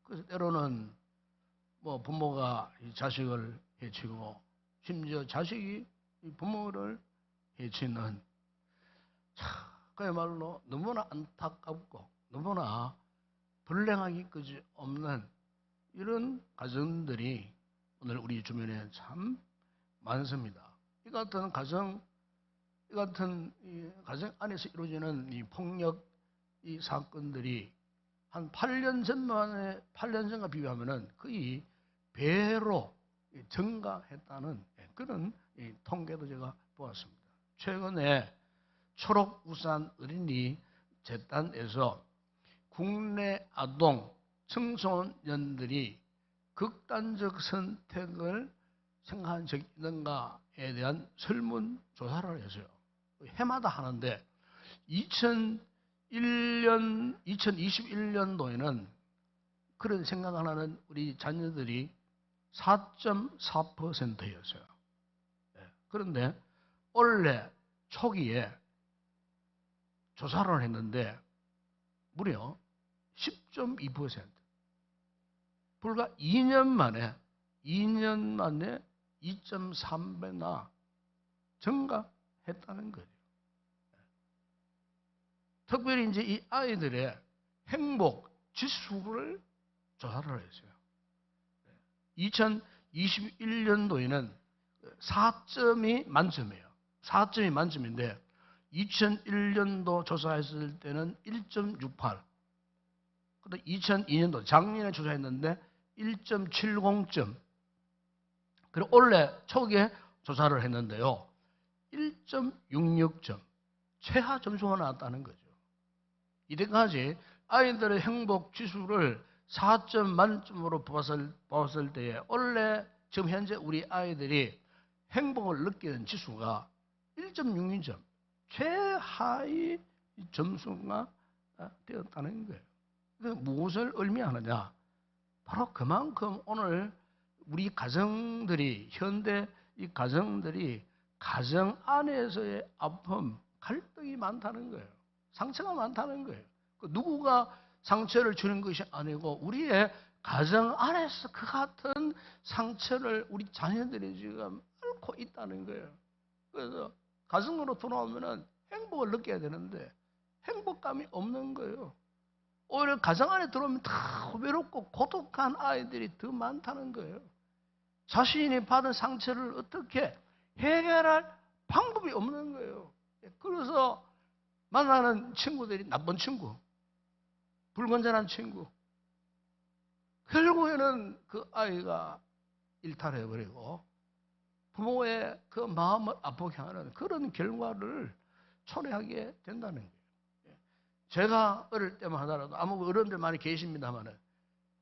그래서 때로는 부모가 이 자식을 해치고 심지어 자식이 이 부모를 해치는 그야말로 너무나 안타깝고 너무나 불행하기 그지 없는 이런 가정들이 오늘 우리 주변에 참 많습니다. 이 같은 가정 안에서 이루어지는 이 폭력 이 사건들이 한 8년 전과 비교하면은 거의 배로 증가했다는 그런 통계도 제가 보았습니다. 최근에 초록우산 어린이 재단에서 국내 아동 청소년들이 극단적 선택을 생각한 적이 있는가에 대한 설문조사를 했어요. 해마다 하는데 2021년도에는 그런 생각하는 우리 자녀들이 4.4%였어요. 그런데 올해 초기에 조사를 했는데 무려 10.2%. 불과 2년 만에 2.3배나 증가했다는 거예요. 특별히 이제 이 아이들의 행복 지수를 조사를 했어요. 2021년도에는 4점이 만점이에요. 4점이 만점인데 2001년도 조사했을 때는 1.68. 근데 2002년도 작년에 조사했는데 1.70점. 그리고 올해 초기에 조사를 했는데요. 1.66점. 최하 점수가 나왔다는 거죠. 이때까지 아이들의 행복 지수를 4점 만점으로 보았을 때에 원래 지금 현재 우리 아이들이 행복을 느끼는 지수가 1.62점 최하위 점수가 되었다는 거예요. 무엇을 의미하느냐? 바로 그만큼 오늘 우리 가정들이 현대 이 가정들이 가정 안에서의 아픔, 갈등이 많다는 거예요. 상처가 많다는 거예요. 누구가 상처를 주는 것이 아니고 우리의 가정 안에서 그 같은 상처를 우리 자녀들이 지금 앓고 있다는 거예요. 그래서 가정으로 돌아오면 행복을 느껴야 되는데 행복감이 없는 거예요. 오히려 가정 안에 들어오면 다 외롭고 고독한 아이들이 더 많다는 거예요. 자신이 받은 상처를 어떻게 해결할 방법이 없는 거예요. 그래서 만나는 친구들이 나쁜 친구, 불건전한 친구. 결국에는 그 아이가 일탈해버리고 부모의 그 마음을 아프게 하는 그런 결과를 초래하게 된다는 거예요. 제가 어릴 때만 하더라도 아무 어른들 많이 계십니다만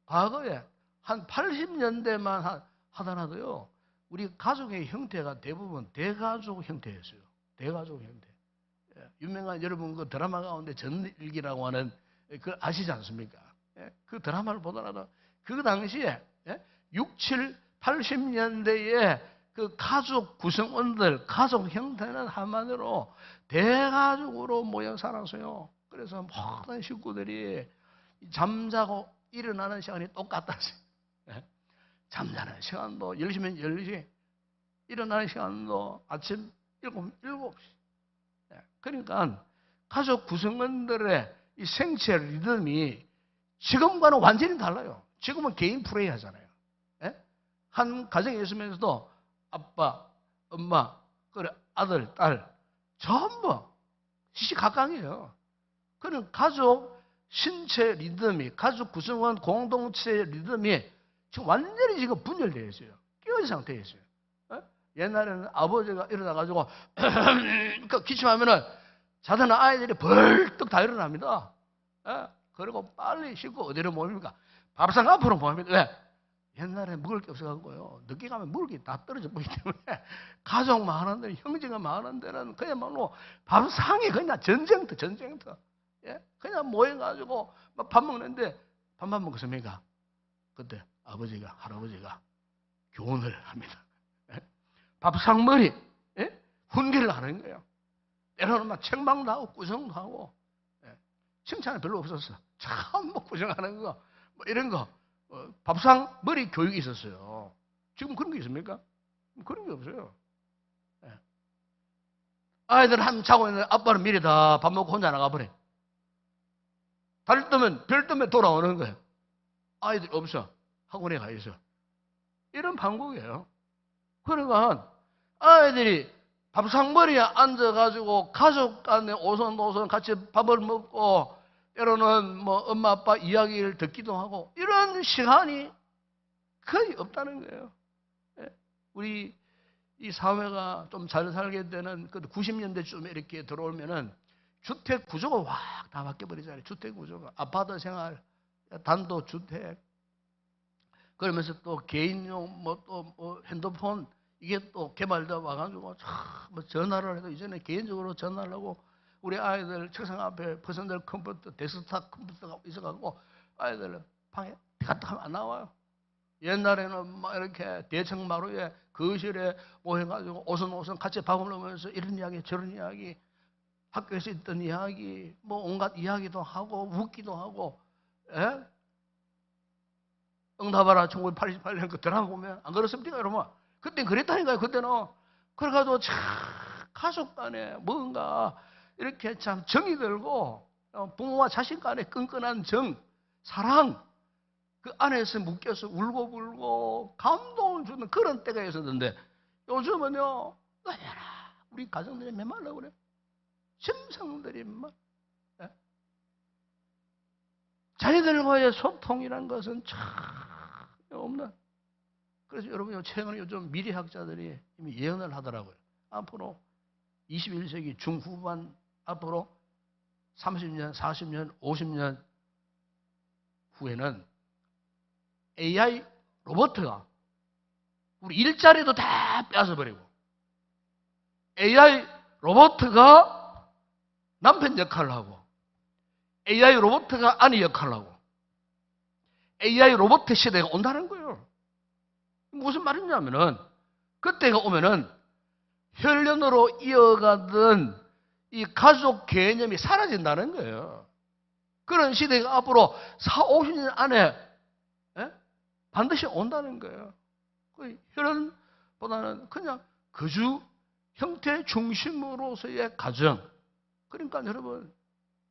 과거에 한 80년대만 하더라도요. 우리 가족의 형태가 대부분 대가족 형태였어요. 대가족 형태. 유명한 여러분 그 드라마 가운데 전일기라고 하는 그 아시지 않습니까? 그 드라마를 보더라도 그 당시에 6, 7, 80년대에 그 가족 구성원들, 가족 형태는 한마디로 대가족으로 모여 살았어요. 그래서 모든 식구들이 잠자고 일어나는 시간이 똑같았어요. 잠자는 시간도 10시면 10시, 일어나는 시간도 아침 7시. 그러니까 가족 구성원들의 이 생체 리듬이 지금과는 완전히 달라요. 지금은 개인 플레이 하잖아요. 한 가정에 있으면서도 아빠, 엄마, 그래 아들, 딸 전부 시시각각이에요. 그런 가족 신체 리듬이, 가족 구성원 공동체 리듬이 지금 완전히 지금 분열되어 있어요. 깨어진 상태에 있어요. 옛날에는 아버지가 일어나가지고 기침하면은 자다는 아이들이 벌떡 다 일어납니다. 그리고 빨리 씻고 어디로 모입니까? 밥상 앞으로 모입니다. 왜? 옛날에 먹을 게 없어가지고요. 늦게 가면 먹을 게 다 떨어져 보기 때문에 가족 많은 데는, 형제가 많은 데는 그야말로 밥상이 그냥 전쟁터. 그냥 모여가지고 밥 먹는데 밥만 먹었습니까? 그때 아버지가, 할아버지가 교훈을 합니다. 밥상머리, 훈계를 하는 거예요. 때로는 막 책망도 하고 구성도 하고, 칭찬은 별로 없었어. 참 뭐 구성하는 거, 뭐 이런 거. 밥상 머리 교육이 있었어요. 지금 그런 게 있습니까? 그런 게 없어요. 아이들 한번 자고 있는데 아빠는 미리 다 밥 먹고 혼자 나가버려. 달 뜨면, 별 뜨면 돌아오는 거예요. 아이들 없어. 학원에 가 있어. 이런 방법이에요. 그러니까 아이들이 밥상머리에 앉아가지고 가족 간에 오손도손 같이 밥을 먹고 때로는 뭐 엄마 아빠 이야기를 듣기도 하고 이런 시간이 거의 없다는 거예요. 우리 이 사회가 좀 잘 살게 되는 그 90년대쯤에 이렇게 들어오면은 주택 구조가 확 다 바뀌어버리잖아요. 주택 구조가. 아파트 생활, 단독주택. 그러면서 또 개인용 뭐 핸드폰 이게 또 개발되어 와가지고 뭐 전화를 해도 이전에 개인적으로 전화를 하고 우리 아이들 책상 앞에 퍼센트 컴퓨터, 데스크탑 컴퓨터가 있어가지고 아이들 방에 갔다 하면 안 나와요. 옛날에는 막 이렇게 대청마루에 거실에 모여가지고 오손오손 같이 밥을 먹으면서 이런 이야기 저런 이야기 학교에서 있던 이야기 뭐 온갖 이야기도 하고 웃기도 하고 응답하라 1988년 그 드라마 보면 안 그렇습니까 여러분? 그땐 그랬다니까요. 그때는 그래가지고 참 가족 간에 뭔가 이렇게 참 정이 들고 부모와 자식 간에 끈끈한 정, 사랑 그 안에서 묶여서 울고불고 감동을 주는 그런 때가 있었는데 요즘은요 얼마나 우리 가정들이 메말라 그래. 심성들이 막 자녀들과의 소통이란 것은 참 없는. 그래서 여러분 최근에 요즘 미래학자들이 이미 예언을 하더라고요. 앞으로 21세기 중후반 앞으로 30년, 40년, 50년 후에는 AI 로봇가 우리 일자리도 다 뺏어버리고 AI 로봇가 남편 역할을 하고 AI 로봇가 아내 역할을 하고 AI 로봇 시대가 온다는 거예요. 무슨 말이냐면은 그때가 오면은 혈연으로 이어가던 이 가족 개념이 사라진다는 거예요. 그런 시대가 앞으로 4, 50년 안에 반드시 온다는 거예요. 혈연보다는 그냥 거주 형태 중심으로서의 가정. 그러니까 여러분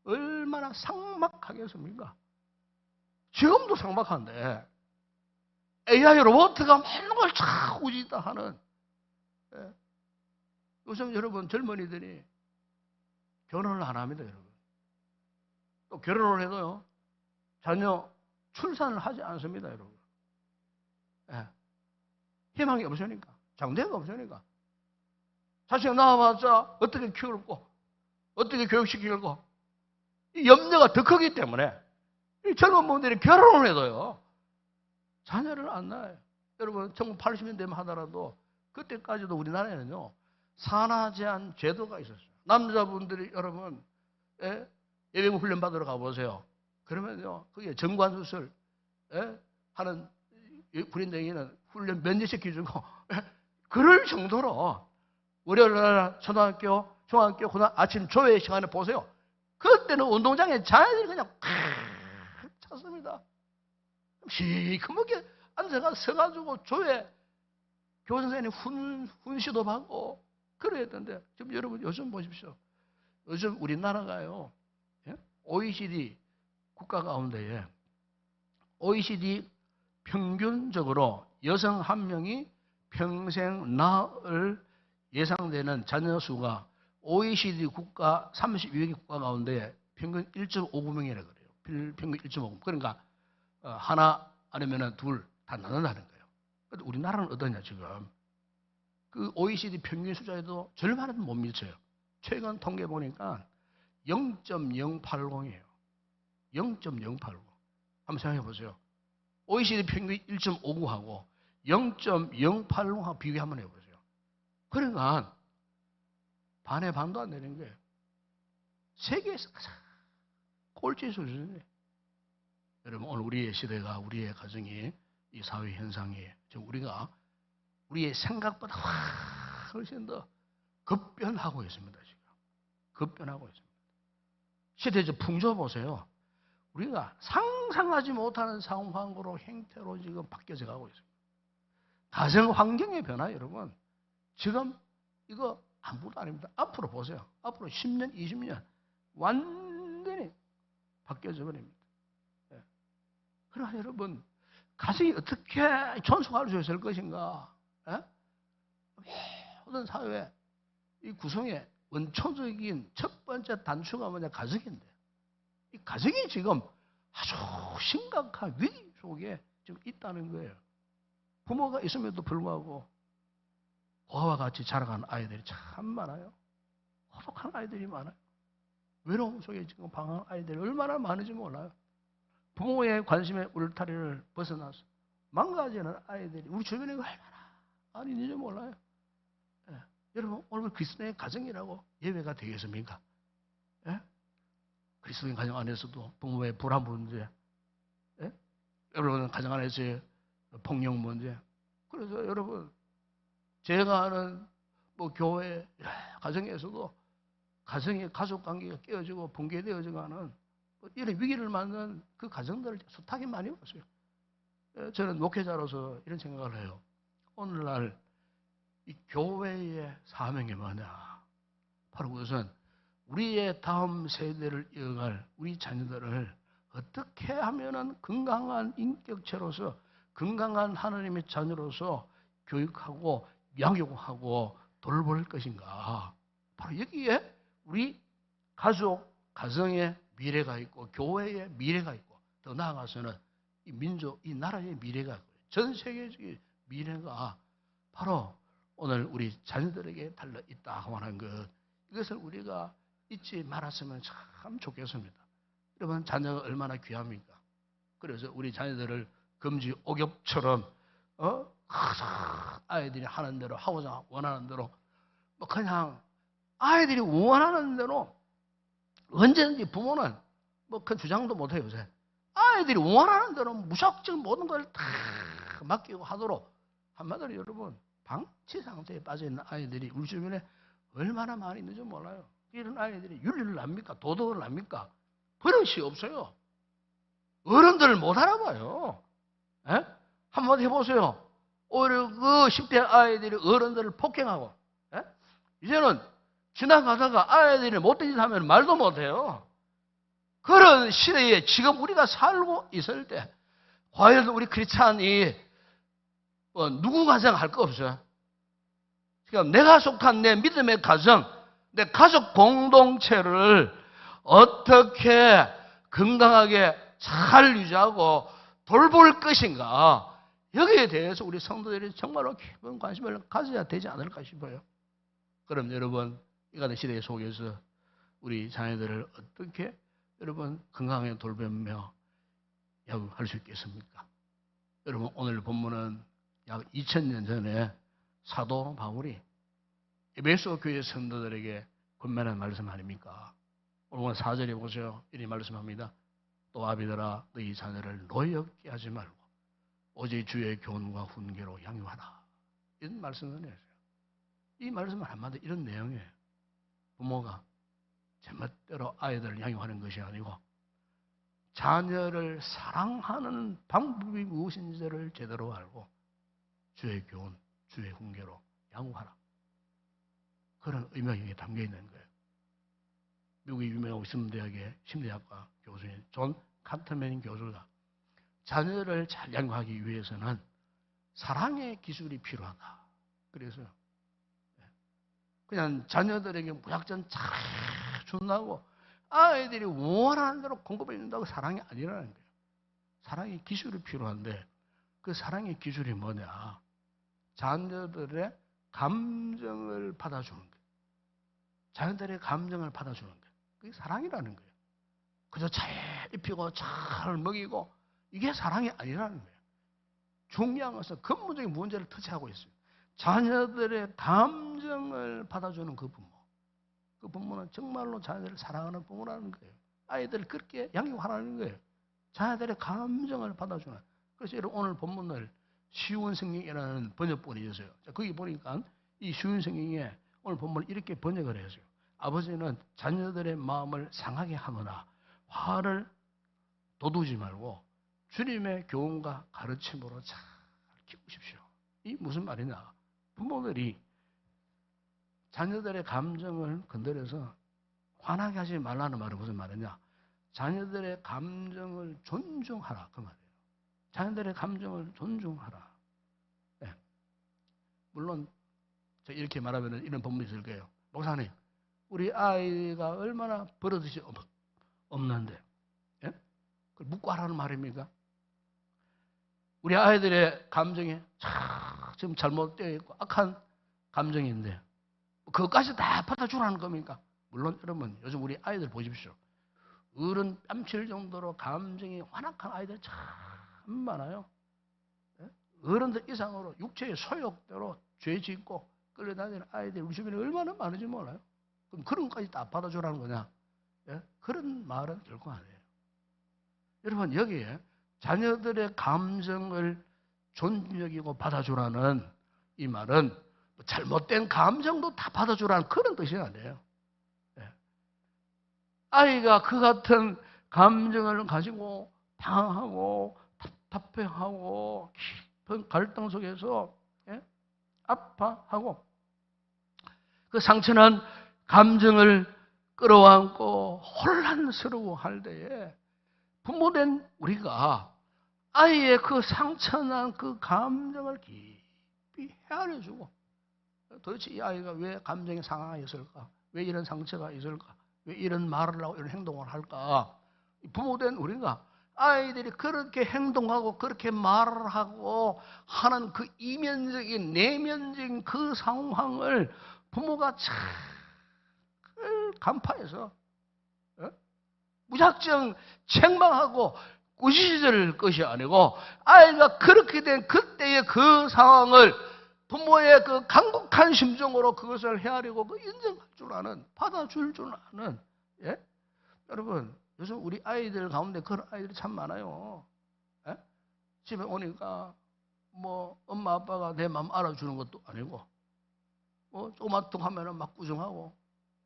얼마나 삭막하겠습니까? 지금도 삭막한데 AI 로봇가 모든 걸 쫙 우지다 하는 요즘 여러분 젊은이들이 결혼을 안 합니다. 여러분. 또 결혼을 해도요 자녀 출산을 하지 않습니다. 여러분. 희망이 없으니까 장래가 없으니까 자식 낳아봤자 어떻게 키울고 어떻게 교육시키고 이 염려가 더 크기 때문에 이 젊은 분들이 결혼을 해도요 자녀를 안 낳아요. 여러분 1980년대만 하더라도 그때까지도 우리나라에는요 산하 제한 제도가 있었어요. 남자분들이 여러분 예비군 훈련 받으러 가보세요. 그러면요 그게 정관수술 하는 군인들에게는 훈련 면제시켜주고 그럴 정도로 월요일날 초등학교, 중학교, 고등학교 아침 조회 시간에 보세요. 그때는 운동장에 자녀들이 그냥 찼습니다. 시커멓게 앉아가 서가지고 조회 교선생님 훈시도 받고 그래야 했던데 지금 여러분 요즘 보십시오. 요즘 우리나라가요 OECD 국가 가운데에 OECD 평균적으로 여성 한 명이 평생 낳을 예상되는 자녀 수가 OECD 국가 32개 국가 가운데 평균 1.59명이라 그래요. 평균 1.59. 그러니까 하나 아니면 둘 다 낳는다는 거예요. 근데 우리나라는 어떠냐 지금? 그 OECD 평균 숫자에도 절반은 못 미쳐요. 최근 통계 보니까 0.080이에요. 0.080. 한번 생각해 보세요. OECD 평균 1.59하고 0.080하고 비교 한번 해보세요. 그러니까 반의 반도 안 되는 거예요. 세계에서 가장 꼴찌 수준이에요. 여러분 오늘 우리의 시대가 우리의 가정이 이 사회 현상이 지금 우리가 우리의 생각보다 훨씬 더 급변하고 있습니다. 지금 급변하고 있습니다. 시대적 풍조 보세요. 우리가 상상하지 못하는 상황으로 행태로 지금 바뀌어져 가고 있습니다. 가정 환경의 변화 여러분 지금 이거 아무것도 아닙니다. 앞으로 보세요. 앞으로 10년, 20년 완전히 바뀌어져 버립니다. 그러나 여러분 가정이 어떻게 존속할 수 있을 것인가? 모든 사회 이 구성의 원초적인 첫 번째 단추가 뭐냐? 가정인데 이 가정이 지금 아주 심각한 위기 속에 지금 있다는 거예요. 부모가 있음에도 불구하고 고아와 같이 자라가는 아이들이 참 많아요. 고독한 아이들이 많아요. 외로움 속에 지금 방황하는 아이들이 얼마나 많은지 몰라요. 부모의 관심의 울타리를 벗어나서 망가지는 아이들이 우리 주변에 얼마나 많이 있는지 몰라요. 여러분 오늘 그리스도의 가정이라고 예외가 되겠습니까? 그리스도인 가정 안에서도 부모의 불안 문제, 여러분 가정 안에서의 폭력 문제. 그래서 여러분 제가 아는 뭐 교회 가정에서도 가정의 가족 관계가 깨어지고 붕괴되어져가는 이런 위기를 맞는 그 가정들을 수탁이 많이 봤어요. 저는 목회자로서 이런 생각을 해요. 오늘날 이 교회의 사명이 뭐냐? 바로 그것은 우리의 다음 세대를 이어갈 우리 자녀들을 어떻게 하면은 건강한 인격체로서 건강한 하나님의 자녀로서 교육하고 양육하고 돌볼 것인가? 바로 여기에 우리 가족, 가정의 미래가 있고 교회의 미래가 있고 더 나아가서는 이 민족, 이 나라의 미래가 있고 전 세계적인 미래가 바로 오늘 우리 자녀들에게 달려 있다고 하는 것 이것을 우리가 잊지 말았으면 참 좋겠습니다. 여러분 자녀가 얼마나 귀합니까? 그래서 우리 자녀들을 금지 옥엽처럼 아이들이 하는 대로 하고자 원하는 대로 뭐 그냥 아이들이 원하는 대로 언제든지 부모는 뭐 그 주장도 못해요 요새. 아이들이 원하는 대로 무작정 모든 걸 다 맡기고 하도록 한마디로 여러분 방치 상태에 빠져있는 아이들이 우리 주변에 얼마나 많이 있는지 몰라요. 이런 아이들이 윤리를 압니까? 도덕을 압니까? 버릇이 없어요. 어른들을 못 알아봐요. 한번 해보세요. 오히려 그 10대 아이들이 어른들을 폭행하고 이제는 지나가다가 아이들이 못된 짓 하면 말도 못해요. 그런 시대에 지금 우리가 살고 있을 때 과연 우리 크리스찬이 누구 가정 할 거 없어요. 지금 내가 속한 내 믿음의 가정, 내 가족 공동체를 어떻게 건강하게 잘 유지하고 돌볼 것인가 여기에 대해서 우리 성도들이 정말로 깊은 관심을 가져야 되지 않을까 싶어요. 그럼 여러분 이 같은 시대 속에서 우리 자녀들을 어떻게 여러분 건강하게 돌보며 양육할 수 있겠습니까? 여러분 오늘 본문은 약 2000년 전에 사도 바울이 에베소 교회 성도들에게 권면한 말씀 아닙니까? 오늘 4절에 보세요. 이리 말씀합니다. 또 아비들아 너희 자녀를 노엽게 하지 말고 오직 주의 교훈과 훈계로 양육하라. 이런 말씀을 해요. 이 말씀은 한마디 이런 내용이에요. 부모가 제멋대로 아이들을 양육하는 것이 아니고 자녀를 사랑하는 방법이 무엇인지를 제대로 알고 주의 교훈, 주의 훈계로 양육하라. 그런 의미가 여기에 담겨 있는 거예요. 미국의 유명한 윌슨대학의 심리학과 교수인 존 카트맨 교수가 자녀를 잘 양육하기 위해서는 사랑의 기술이 필요하다. 그래서 그냥 자녀들에게 무작정 잘 준다고 아이들이 원하는 대로 공급해 준다고 사랑이 아니라는 거예요. 사랑의 기술이 필요한데 그 사랑의 기술이 뭐냐? 자녀들의 감정을 받아주는 거예요. 자녀들의 감정을 받아주는 거예요. 그게 사랑이라는 거예요. 그저 잘 입히고 잘 먹이고 이게 사랑이 아니라는 거예요. 중요한 것은 근본적인 문제를 터치하고 있어요. 자녀들의 감정을 받아주는 그 부모. 그 부모는 정말로 자녀들을 사랑하는 부모라는 거예요. 아이들을 그렇게 양육하라는 거예요. 자녀들의 감정을 받아주는. 그래서 여러분 오늘 본문을 쉬운 성경이라는 번역본이 있어요. 거기 보니까 이 쉬운 성경에 오늘 본문을 이렇게 번역을 했어요. 아버지는 자녀들의 마음을 상하게 하거나 화를 돋우지 말고 주님의 교훈과 가르침으로 잘 키우십시오. 이 무슨 말이냐? 부모들이 자녀들의 감정을 건드려서 화나게 하지 말라는 말은 무슨 말이냐? 자녀들의 감정을 존중하라 그 말이에요. 자녀들의 감정을 존중하라. 네. 물론 이렇게 말하면 이런 본문이 있을 거예요. 목사님, 우리 아이가 얼마나 버릇이 없는데 예? 그걸 묻고 하라는 말입니까? 우리 아이들의 감정이 좀 잘못되어 있고 악한 감정인데 그것까지 다 받아주라는 겁니까? 물론 여러분 요즘 우리 아이들 보십시오. 어른 뺨칠 정도로 감정이 완악한 아이들 참 많아요. 어른들 이상으로 육체의 소욕대로 죄 짓고 끌려다니는 아이들 우리 주변에 얼마나 많은지 몰라요. 그럼 그런 것까지 다 받아주라는 거냐? 그런 말은 결코 아니에요. 여러분 여기에 자녀들의 감정을 존중하고 받아주라는 이 말은 잘못된 감정도 다 받아주라는 그런 뜻이 아니에요. 아이가 그 같은 감정을 가지고 방황하고 답답해하고 깊은 갈등 속에서 아파하고 그 상처난 감정을 끌어안고 혼란스러워할 때에 부모된 우리가 아이의 그 상처난 그 감정을 깊이 헤아려주고 도대체 이 아이가 왜 감정이 상하였을까? 왜 이런 상처가 있을까? 왜 이런 말을 하고 이런 행동을 할까? 부모된 우리가 아이들이 그렇게 행동하고 그렇게 말을 하고 하는 그 이면적인 내면적인 그 상황을 부모가 잘 간파해서 무작정 책망하고 꾸짖을 것이 아니고 아이가 그렇게 된 그때의 그 상황을 부모의 그 강곡한 심정으로 그것을 헤아리고 그 인정할 줄 아는 받아줄 줄 아는 여러분 요즘 우리 아이들 가운데 그런 아이들이 참 많아요. 집에 오니까 뭐 엄마 아빠가 내 마음 알아주는 것도 아니고 뭐 조그맣게 하면은 막 꾸중하고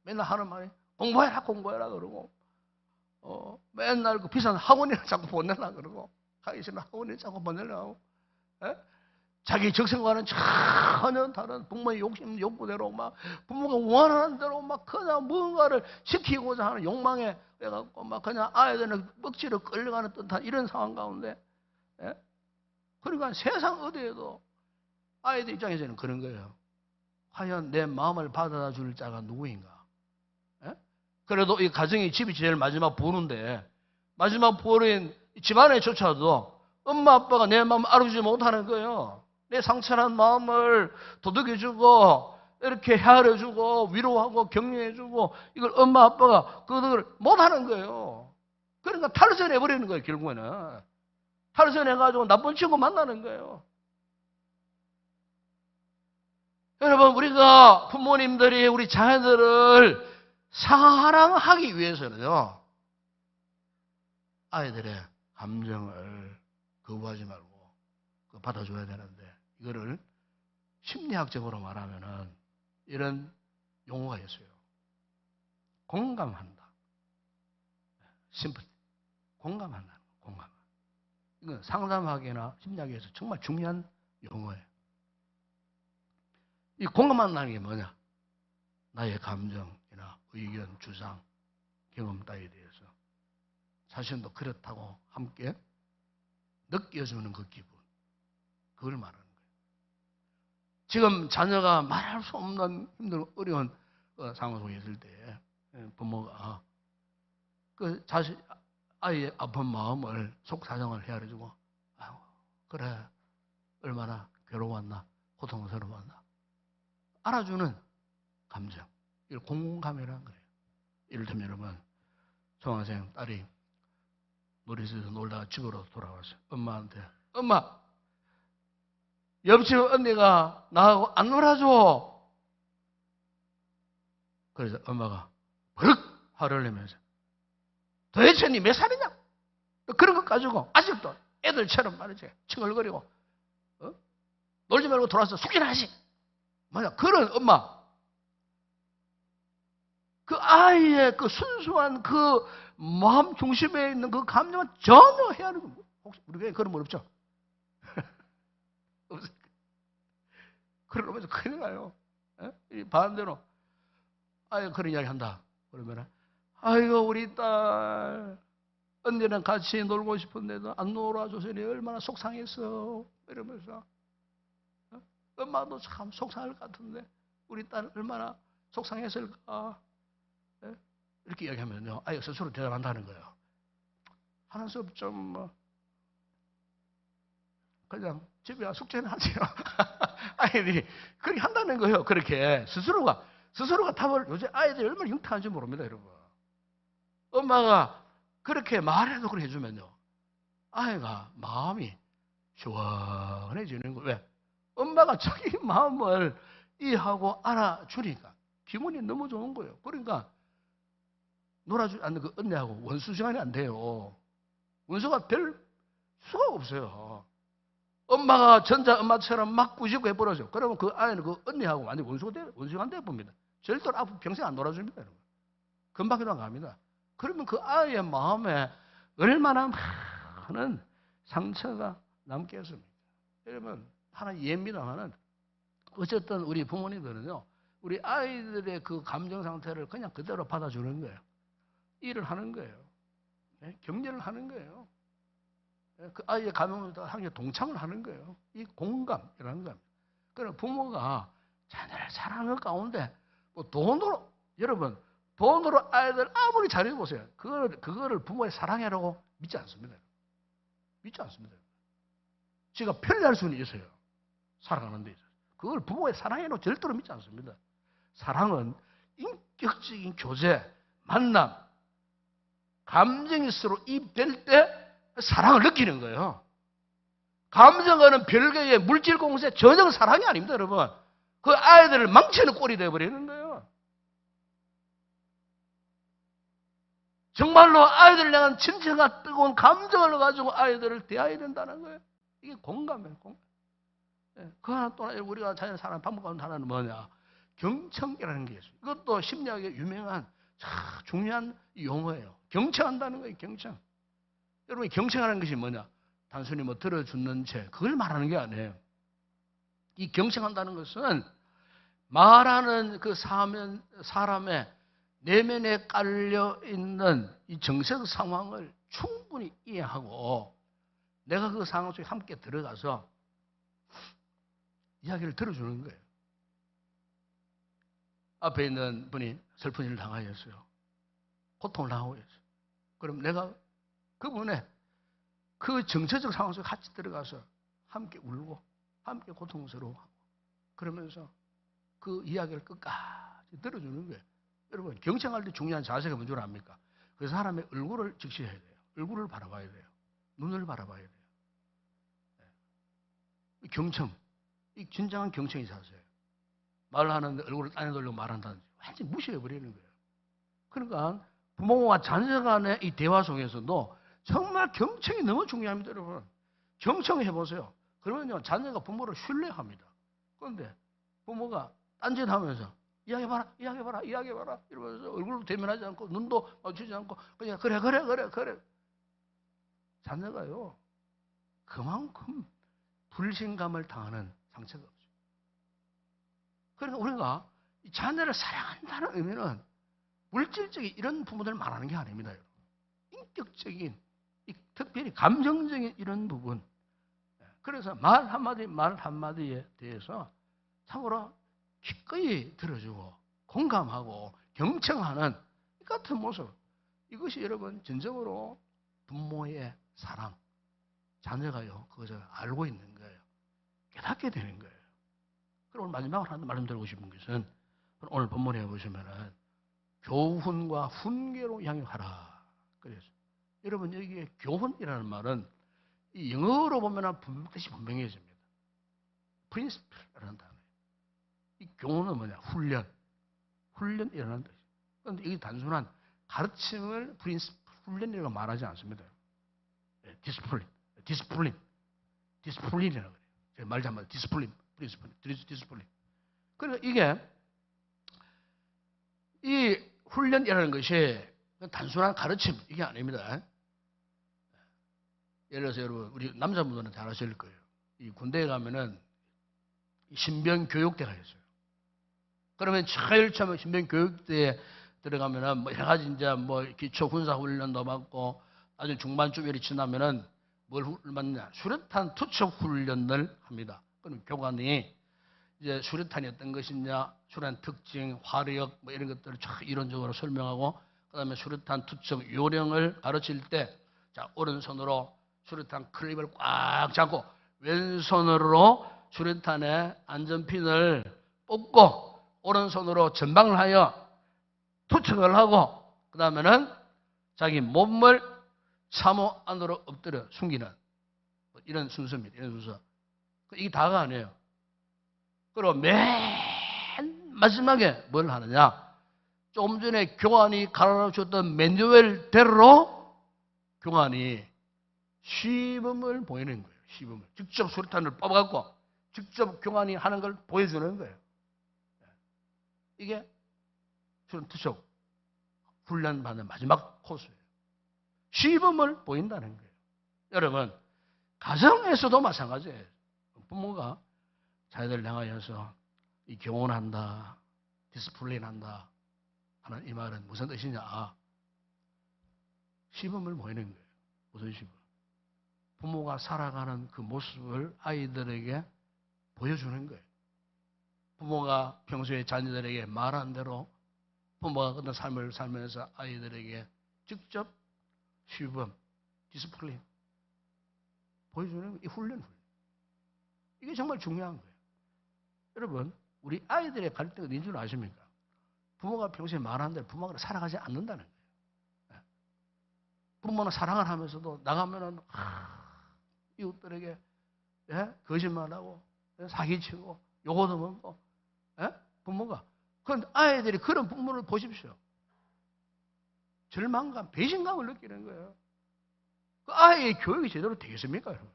맨날 하는 말이 공부해라 그러고 맨날 그 비싼 학원이나 자꾸 보내라 그러고 가기 싫은 학원에 자꾸 보내려고 자기 적성과는 전혀 다른 부모의 욕심 욕구대로 막 부모가 원하는 대로 막 그냥 뭔가를 시키고자 하는 욕망에 해갖고 막 그냥 아이들은 억지로 끌려가는 듯한 이런 상황 가운데 그러니까 세상 어디에도 아이들 입장에서는 그런 거예요. 과연 내 마음을 받아줄 자가 누구인가? 그래도 이 가정이 집이 제일 마지막 보루인데 마지막 보루인 집안에조차도 엄마 아빠가 내 마음을 알아주지 못하는 거예요. 내 상처난 마음을 도둑여주고 이렇게 헤아려주고 위로하고 격려해주고 이걸 엄마 아빠가 그걸 못하는 거예요. 그러니까 탈선해버리는 거예요. 결국에는 탈선해가지고 나쁜 친구 만나는 거예요. 여러분, 우리가 부모님들이 우리 자녀들을 사랑하기 위해서는요, 아이들의 감정을 거부하지 말고 받아줘야 되는데, 이거를 심리학적으로 말하면은 이런 용어가 있어요. 공감한다. 심플. 공감한다. 공감. 이건 상담학이나 심리학에서 정말 중요한 용어예요. 이 공감한다는 게 뭐냐? 나의 감정이나 의견, 주장, 경험 따위에 대해서 자신도 그렇다고 함께 느껴주는 그 기분, 그걸 말하는 거예요. 지금 자녀가 말할 수 없는 힘든 어려운 상황 속에 있을 때 부모가 그 아이의 아픈 마음을 속사정을 헤아려주고, 아유, 그래, 얼마나 괴로웠나, 고통스러웠나 알아주는 감정, 이걸 공감이라는 거예요. 이를테면 여러분, 중학생 딸이 놀이터에서 놀다가 집으로 돌아왔어요. 엄마한테, 엄마, 옆집 언니가 나하고 안 놀아줘. 그래서 엄마가 버럭 화를 내면서, 도대체 니 몇 살이냐? 그런 것 가지고 아직도 애들처럼 말이지 칭얼거리고 놀지 말고 돌아서 숙제나 하시. 맞아, 그런 엄마, 그 아이의 그 순수한 그 마음 중심에 있는 그 감정은 전혀 헤아리고, 혹시 우리 교회 그런 분 없죠? 없어요. 그러면서 큰일 나요. 이 반대로 아이 그런 이야기 한다 그러면, 아이고 우리 딸 언니랑 같이 놀고 싶은데도 안 놀아줘서 얼마나 속상했어 이러면서, 엄마도 참 속상할 것 같은데 우리 딸 얼마나 속상했을까, 이렇게 이야기하면요, 아이가 스스로 대답한다는 거예요. 하는 수 없죠, 뭐. 그냥 집에 와 숙제는 하세요. 아이들이 그렇게 한다는 거예요. 그렇게 스스로가 답을, 요새 아이들이 얼마나 흉터한지 모릅니다, 여러분. 엄마가 그렇게 말해도 그렇게 해주면요, 아이가 마음이 시원해지는 거예요. 왜? 엄마가 자기 마음을 이해하고 알아주니까 기분이 너무 좋은 거예요. 그러니까 놀아주지 않는 그 언니하고 원수 시간이 안 돼요. 원수가 될 수가 없어요. 엄마가 전자 엄마처럼 막 꾸짖고 해버려서, 그러면 그 아이는 그 언니하고 완전 원수가 돼봅니다. 절대로 앞으로 평생 안 놀아줍니다, 여러분. 금방에도 안 갑니다. 그러면 그 아이의 마음에 얼마나 많은 상처가 남겠습니까? 여러분, 하나 이해입니다만은, 어쨌든 우리 부모님들은요, 우리 아이들의 그 감정 상태를 그냥 그대로 받아주는 거예요. 일을 하는 거예요. 격려를 하는 거예요. 그 아이의 감정을 함께 동참을 하는 거예요. 이 공감이라는 겁니다. 그럼 부모가 자녀를 사랑하는 가운데 뭐 돈으로, 여러분, 돈으로 아이들 아무리 잘해보세요. 그거를 부모의 사랑이라고 믿지 않습니다. 믿지 않습니다. 제가 편리할 수는 있어요. 살아가는 데 있어서. 그걸 부모의 사랑이라고 절대로 믿지 않습니다. 사랑은 인격적인 교제, 만남, 감정이 서로 입될 때 사랑을 느끼는 거예요. 감정과는 별개의 물질 공세 전혀 사랑이 아닙니다, 여러분. 그 아이들을 망치는 꼴이 되어버리는 거예요. 정말로 아이들을 향한 진정한 뜨거운 감정을 가지고 아이들을 대해야 된다는 거예요. 이게 공감이에요, 공감. 그 하나 또 우리가 자녀를 사랑하는 방법 가운데 하나는 뭐냐? 경청이라는 게 있어요. 이것도 심리학의 유명한 중요한 용어예요. 경청한다는 거예요, 경청. 여러분, 경청하는 것이 뭐냐? 단순히 뭐 들어주는 채, 그걸 말하는 게 아니에요. 이 경청한다는 것은 말하는 그 사람의 내면에 깔려있는 이 정서적 상황을 충분히 이해하고 내가 그 상황 속에 함께 들어가서 이야기를 들어주는 거예요. 앞에 있는 분이 슬픈 일을 당하였어요. 고통을 당하고 있어요. 그럼 내가 그분의 그 정서적 상황 속에 같이 들어가서 함께 울고 함께 고통스러워하고 그러면서 그 이야기를 끝까지 들어주는 거예요. 여러분, 경청할 때 중요한 자세가 뭔지 압니까? 그 사람의 얼굴을 직시해야 돼요. 얼굴을 바라봐야 돼요. 눈을 바라봐야 돼요. 경청, 이 진정한 경청의 자세예요. 말하는데 얼굴을 딴에 돌리고 말한다든지 완전히 무시해버리는 거예요. 그러니까 부모와 자녀 간의 이 대화 속에서도 정말 경청이 너무 중요합니다, 여러분. 경청해보세요. 그러면요, 자녀가 부모를 신뢰합니다. 그런데 부모가 딴짓하면서 이야기해봐라, 이야기해봐라, 이야기해봐라 이러면서 얼굴도 대면하지 않고 눈도 마주치지 않고 그냥 그래 자녀가요 그만큼 불신감을 당하는 상처가 없죠. 그러니까 우리가 이 자녀를 사랑한다는 의미는 물질적인 이런 부분들을 말하는 게 아닙니다. 여러분. 인격적인, 특별히 감정적인 이런 부분. 그래서 말 한마디에 대해서 참으로 기꺼이 들어주고 공감하고 경청하는 이 같은 모습. 이것이 여러분 진정으로 부모의 사랑. 자녀가요 그것을 알고 있는 거예요. 깨닫게 되는 거예요. 그리고 마지막으로 하나 말씀드리고 싶은 것은 오늘 본문에 보시면은 교훈과 훈계로 양육하라. 그래서 여러분 여기에 교훈이라는 말은 이 영어로 보면 뜻이 분명해집니다. principle이라는 단어. 이 교훈은 뭐냐? 훈련이라는 뜻이에요. 그런데 이게 단순한 가르침을 훈련이라고 말하지 않습니다. 디스플린이라고 그래요. 제가 말 잘못해요. 디스플린. 그러니까 이게 이 훈련이라는 것이 단순한 가르침 이게 아닙니다. 예를 들어서 여러분 우리 남자분들은 잘 아실 거예요. 이 군대에 가면은 신병 교육대가 있어요. 그러면 제일 처음에 신병 교육대에 들어가면은 뭐 여러 가지 이제 뭐 기초 군사 훈련도 받고 아주 중반쯤 이렇게 지나면은 뭘 받느냐? 수류탄 투척 훈련을 합니다. 그럼 교관이 이제 수류탄이 어떤 것이냐, 수류탄 특징, 화력 뭐 이런 것들을 쫙 이론적으로 설명하고 그다음에 수류탄 투척 요령을 가르칠 때 자, 오른손으로 수류탄 클립을 꽉 잡고 왼손으로 수류탄의 안전핀을 뽑고 오른손으로 전방을 하여 투척을 하고 그다음에는 자기 몸을 참호 안으로 엎드려 숨기는 이런 순서입니다. 이런 순서. 이게 다가 아니에요. 그리고 맨 마지막에 뭘 하느냐? 조금 전에 교관이 가르쳐줬던 매뉴얼대로 교관이 시범을 보이는 거예요. 시범을. 직접 수류탄을 뽑아갖고 직접 교관이 하는 걸 보여주는 거예요. 이게 수련 투척 훈련받는 마지막 코스예요. 시범을 보인다는 거예요. 여러분, 가정에서도 마찬가지예요. 부모가 자녀들을 향하여서 이 교훈한다, 디스플레이한다 하는 이 말은 무슨 뜻이냐? 시범을 보이는 거예요. 무슨 시범? 부모가 살아가는 그 모습을 아이들에게 보여주는 거예요. 부모가 평소에 자녀들에게 말한 대로 부모가 어떤 삶을 살면서 아이들에게 직접 시범, 디스플레이 보여주는 이 훈련. 이게 정말 중요한 거예요. 여러분, 우리 아이들의 갈등은 어딘 줄 아십니까? 부모가 평소에 말하는 대로 부모가 살아가지 않는다는 거예요. 부모는 사랑을 하면서도 나가면은 이웃들에게 거짓말하고 사기치고 요거도 먹고 부모가. 그런데 아이들이 그런 부모를 보십시오. 절망감, 배신감을 느끼는 거예요. 그 아이의 교육이 제대로 되겠습니까, 여러분?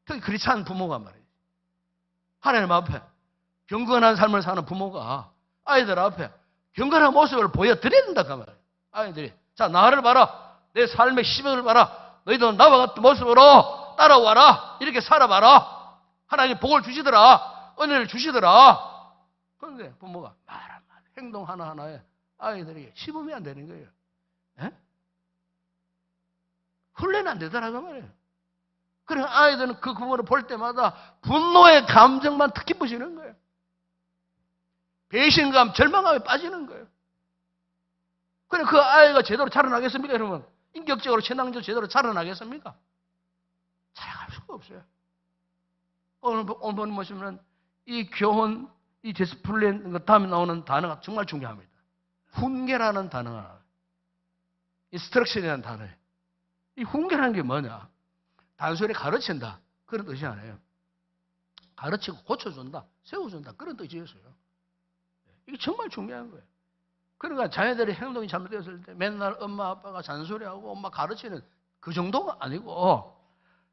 특히 그렇지 않은 부모가 말이지. 하나님 앞에 경건한 삶을 사는 부모가 아이들 앞에 경건한 모습을 보여드려야 된다, 그 말이에요. 아이들이, 자, 나를 봐라. 내 삶의 시범을 봐라. 너희도 나와 같은 모습으로 따라와라. 이렇게 살아봐라. 하나님 복을 주시더라. 은혜를 주시더라. 그런데 부모가 말 한마디, 행동 하나하나에 아이들에게 시범이 안 되는 거예요. 훈련이 안 되더라고 말이에요. 그래서 아이들은 그 부모를 볼 때마다 분노의 감정만 특히 보시는 거예요. 배신감, 절망감에 빠지는 거예요. 그래 그 아이가 제대로 자라나겠습니까, 여러분? 인격적으로, 신앙적으로 제대로 자라나겠습니까? 자라갈 수가 없어요. 오늘 보시면 이 교훈, 이 디스플레이 그 다음에 나오는 단어가 정말 중요합니다. 훈계라는 단어가 나와요. 인스트럭션이라는 단어예요. 이 훈계라는 게 뭐냐? 단순히 가르친다. 그런 뜻이 아니에요. 가르치고 고쳐준다, 세워준다, 그런 뜻이었어요. 이게 정말 중요한 거예요. 그러니까 자녀들의 행동이 잘못되었을 때 맨날 엄마 아빠가 잔소리하고 엄마 가르치는 그 정도가 아니고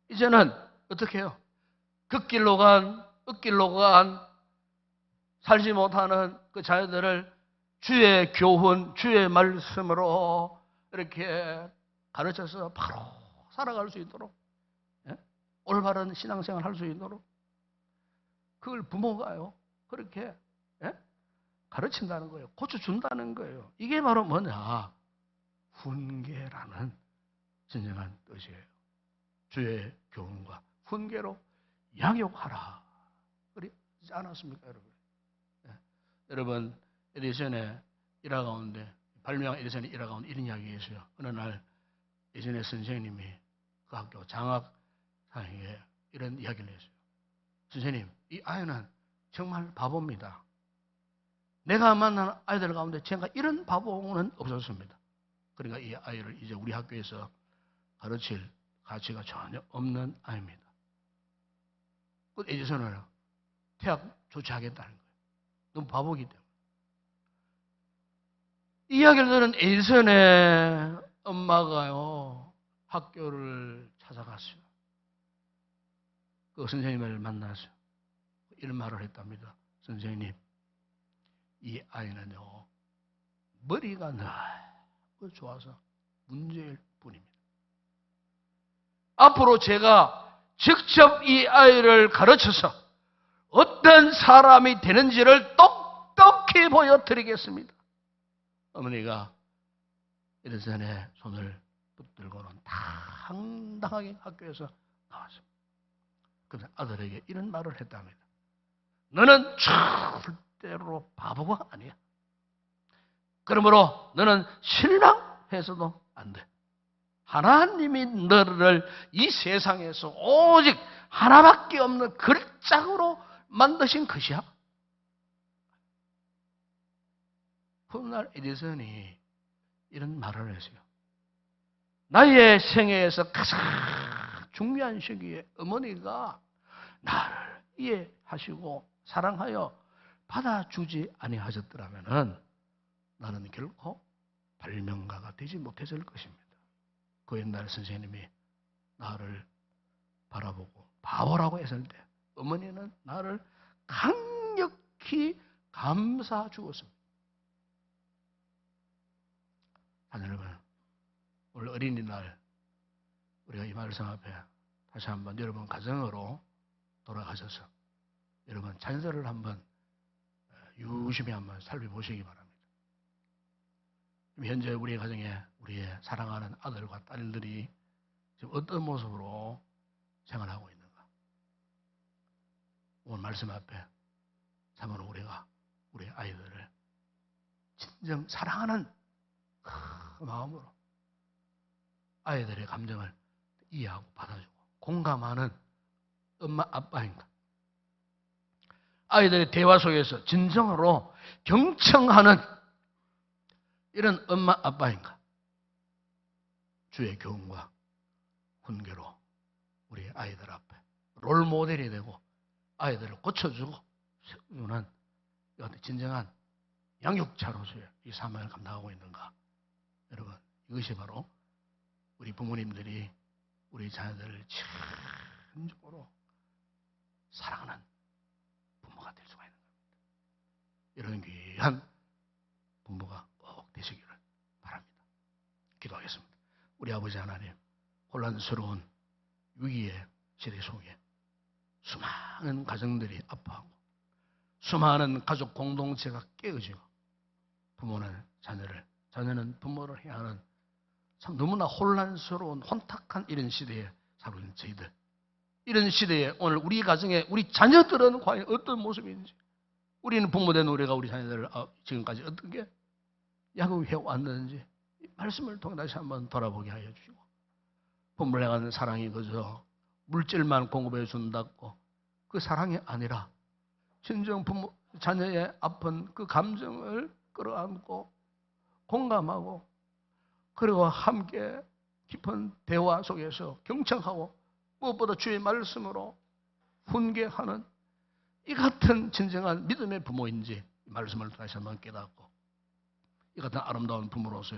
이제는 어떻게 해요? 긋길로 간, 엇길로 간 살지 못하는 그 자녀들을 주의 교훈, 주의 말씀으로 이렇게 가르쳐서 바로 살아갈 수 있도록, 예? 올바른 신앙생활 할 수 있도록 그걸 부모가요 그렇게, 예? 가르친다는 거예요. 고쳐준다는 거예요. 이게 바로 뭐냐? 훈계라는 진정한 뜻이에요. 주의 교훈과 훈계로 양육하라. 그러지 않았습니까, 여러분? 네. 여러분, 에디슨의 일화 가운데, 발명한 에디슨의 일화 가운데 이런 이야기가 있어요. 어느 날 예전에 선생님이 그 학교 장학사에게 이런 이야기를 했어요. 선생님, 이 아이는 정말 바보입니다. 내가 만난 아이들 가운데 제가 이런 바보는 없었습니다. 그러니까 이 아이를 이제 우리 학교에서 가르칠 가치가 전혀 없는 아이입니다. 그 에디슨은 퇴학 조치하겠다는 거예요. 너무 바보기 때문에. 이 이야기를 들은 에디슨의 엄마가요, 학교를 찾아갔어요. 그 선생님을 만났어요. 이런 말을 했답니다. 선생님, 이 아이는요, 머리가 너무 좋아서 문제일 뿐입니다. 앞으로 제가 직접 이 아이를 가르쳐서 어떤 사람이 되는지를 똑똑히 보여드리겠습니다. 어머니가 에디슨의 손을 붙들고는 당당하게 학교에서 나왔습니다. 그래서 아들에게 이런 말을 했답니다. 너는 절대로 바보가 아니야. 그러므로 너는 실망해서도 안 돼. 하나님이 너를 이 세상에서 오직 하나밖에 없는 글짝으로 만드신 것이야. 훗날 에디슨이 이런 말을 했어요. 나의 생애에서 가장 중요한 시기에 어머니가 나를 이해하시고 사랑하여 받아주지 아니하셨더라면 나는 결코 발명가가 되지 못했을 것입니다. 그 옛날 선생님이 나를 바라보고 바보라고 했을 때 어머니는 나를 강력히 감싸 주었습니다. 여러분, 오늘 어린이날 우리가 이 말씀 앞에 다시 한번 여러분 가정으로 돌아가셔서 여러분 자녀들을 한번 유심히 한번 살펴보시기 바랍니다. 현재 우리 가정에 우리의 사랑하는 아들과 딸들이 지금 어떤 모습으로 생활하고 있는가? 오늘 말씀 앞에 참으로 우리가 우리 아이들을 진정 사랑하는 그 마음으로 아이들의 감정을 이해하고 받아주고 공감하는 엄마 아빠인가? 아이들의 대화 속에서 진정으로 경청하는 이런 엄마 아빠인가? 주의 교훈과 훈계로 우리 아이들 앞에 롤 모델이 되고 아이들을 고쳐주고 세우는 진정한 양육자로서의 이 사명을 감당하고 있는가? 여러분, 이것이 바로 우리 부모님들이 우리 자녀들을 진정으로 사랑하는 부모가 될 수가 있는 겁니다. 이런 귀한 부모가 꼭 되시기를 바랍니다. 기도하겠습니다. 우리 아버지 하나님, 혼란스러운 위기의 시대 속에 수많은 가정들이 아파하고 수많은 가족 공동체가 깨어지고 부모는 자녀를, 자녀는 부모를 해야 하는 참 너무나 혼란스러운 혼탁한 이런 시대에 살고 있는 저희들, 이런 시대에 오늘 우리 가정에 우리 자녀들은 과연 어떤 모습인지, 우리는 부모된 우리가 우리 자녀들을 지금까지 어떻게 양육해 왔는지 말씀을 통해 다시 한번 돌아보게 하여 주시고, 부모를 향한 사랑이 그저 물질만 공급해 준다고 그 사랑이 아니라 진정 부모, 자녀의 아픈 그 감정을 끌어안고 공감하고 그리고 함께 깊은 대화 속에서 경청하고 무엇보다 주의 말씀으로 훈계하는 이 같은 진정한 믿음의 부모인지 이 말씀을 다시 한번 깨닫고 이 같은 아름다운 부모로서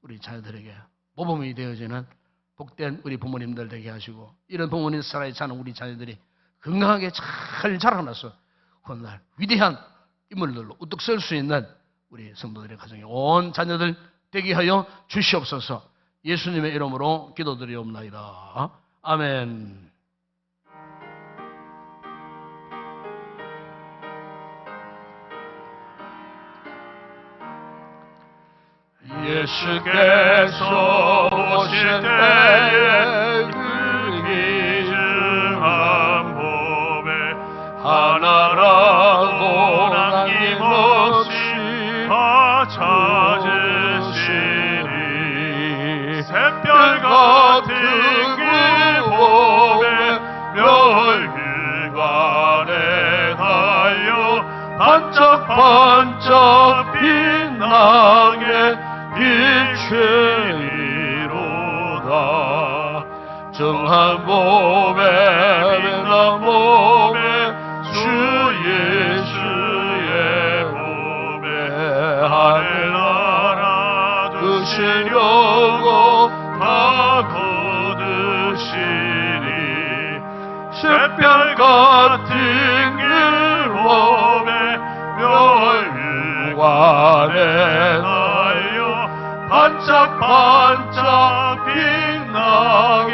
우리 자녀들에게 모범이 되어지는 복된 우리 부모님들 되게 하시고 이런 부모님 살아있지 않은 우리 자녀들이 건강하게 잘 자라나서 훗날 위대한 인물들로 우뚝 설 수 있는 우리 성도들의 가정에 온 자녀들 되게 하여 주시옵소서. 예수님의 이름으로 기도드리옵나이다. 아멘. 예수께서 오실 때에 그 귀중한 법에 하나라도 남김없이 다 찾으시니 샛별 같은 그 법에 멸일관에 달려 반짝반짝 빛나게 빛이로다. 정한 몸에 변한 몸에 주 예수의 몸에 하늘나라 드시려고 다 거두시니 샛별 같은 그 몸에 멸관에 달려 반짝반짝 빛나게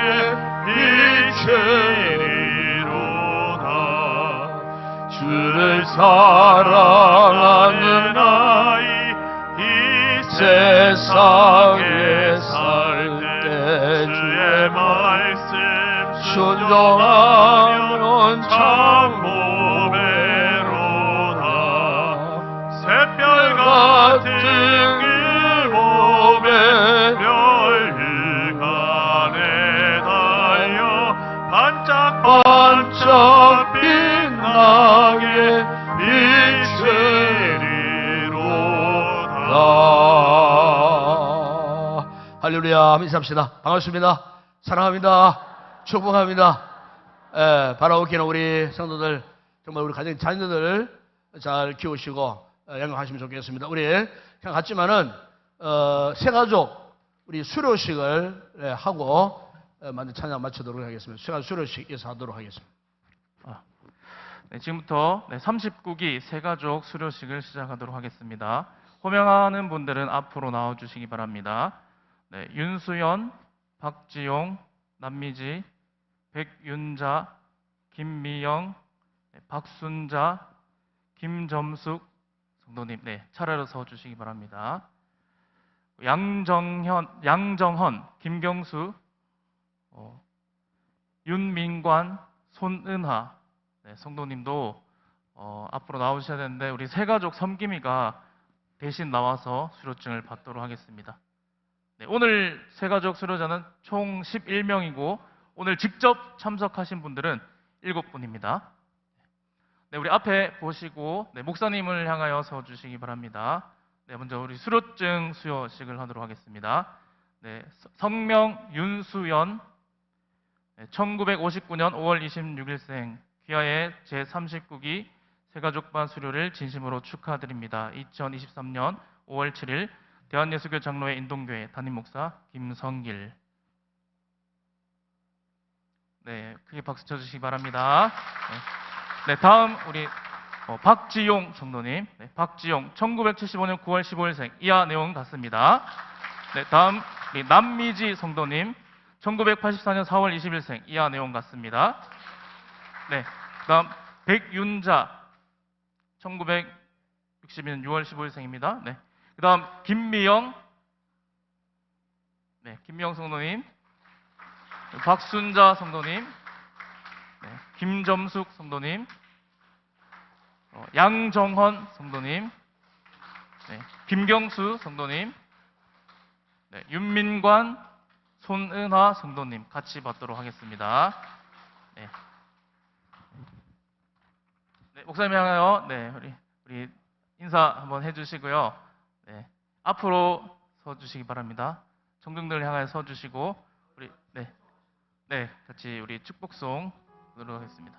빛이로다. 주를 사랑하는 아이 이 세상에 살 때 주의 말씀 순종하면 참 보배로다. 샛별 같은 그 몸에 멸일관에 달려 반짝반짝 빛나게 빛이리로다. 할렐루야. 한번 인사합시다. 반갑습니다. 사랑합니다. 축복합니다. 바라오기는 우리 성도들 정말 우리 가정 자녀들 잘 키우시고 양육하시면 좋겠습니다. 우리 그냥 같지만은 새가족 우리 수료식을 하고 먼저 찬양 마치도록 하겠습니다. 새가족 수료식에서 하도록 하겠습니다. 네, 지금부터 39기 새가족 수료식을 시작하도록 하겠습니다. 호명하는 분들은 앞으로 나와주시기 바랍니다. 네, 윤수연, 박지용, 남미지, 백윤자, 김미영, 박순자, 김점숙 성도님, 차례로 서주시기 바랍니다. 양정헌, 김경수, 윤민관, 손은하 성도님도 앞으로 나오셔야 되는데 우리 새가족 섬김이가 대신 나와서 수료증을 받도록 하겠습니다. 오늘 새가족 수료자는 총 11명이고 오늘 직접 참석하신 분들은 7분입니다. 우리 앞에 보시고 목사님을 향하여 서주시기 바랍니다. 먼저 우리 수료증 수여식을 하도록 하겠습니다. 성명 윤수연, 1959년 5월 26일생, 귀하의 제39기 새가족반 수료를 진심으로 축하드립니다. 2023년 5월 7일 대한예수교 장로회 인동교회 담임목사 김성길. 크게 박수 쳐주시기 바랍니다. 다음 우리 박지용 성도님. 박지용 1975년 9월 15일생, 이하 내용 같습니다. 다음 우리 남미지 성도님 1984년 4월 20일생, 이하 내용 같습니다. 다음 백윤자 1962년 6월 15일생입니다. 그 다음 김미영, 김미영 성도님, 박순자 성도님, 김점숙 성도님, 양정헌 성도님, 김경수 성도님, 윤민관, 손은하 성도님 같이 받도록 하겠습니다. 목사님 향하여 우리 인사 한번 해주시고요. 앞으로 서주시기 바랍니다. 청중들 향하여 서주시고 우리 같이 우리 축복송 부르도록 하겠습니다.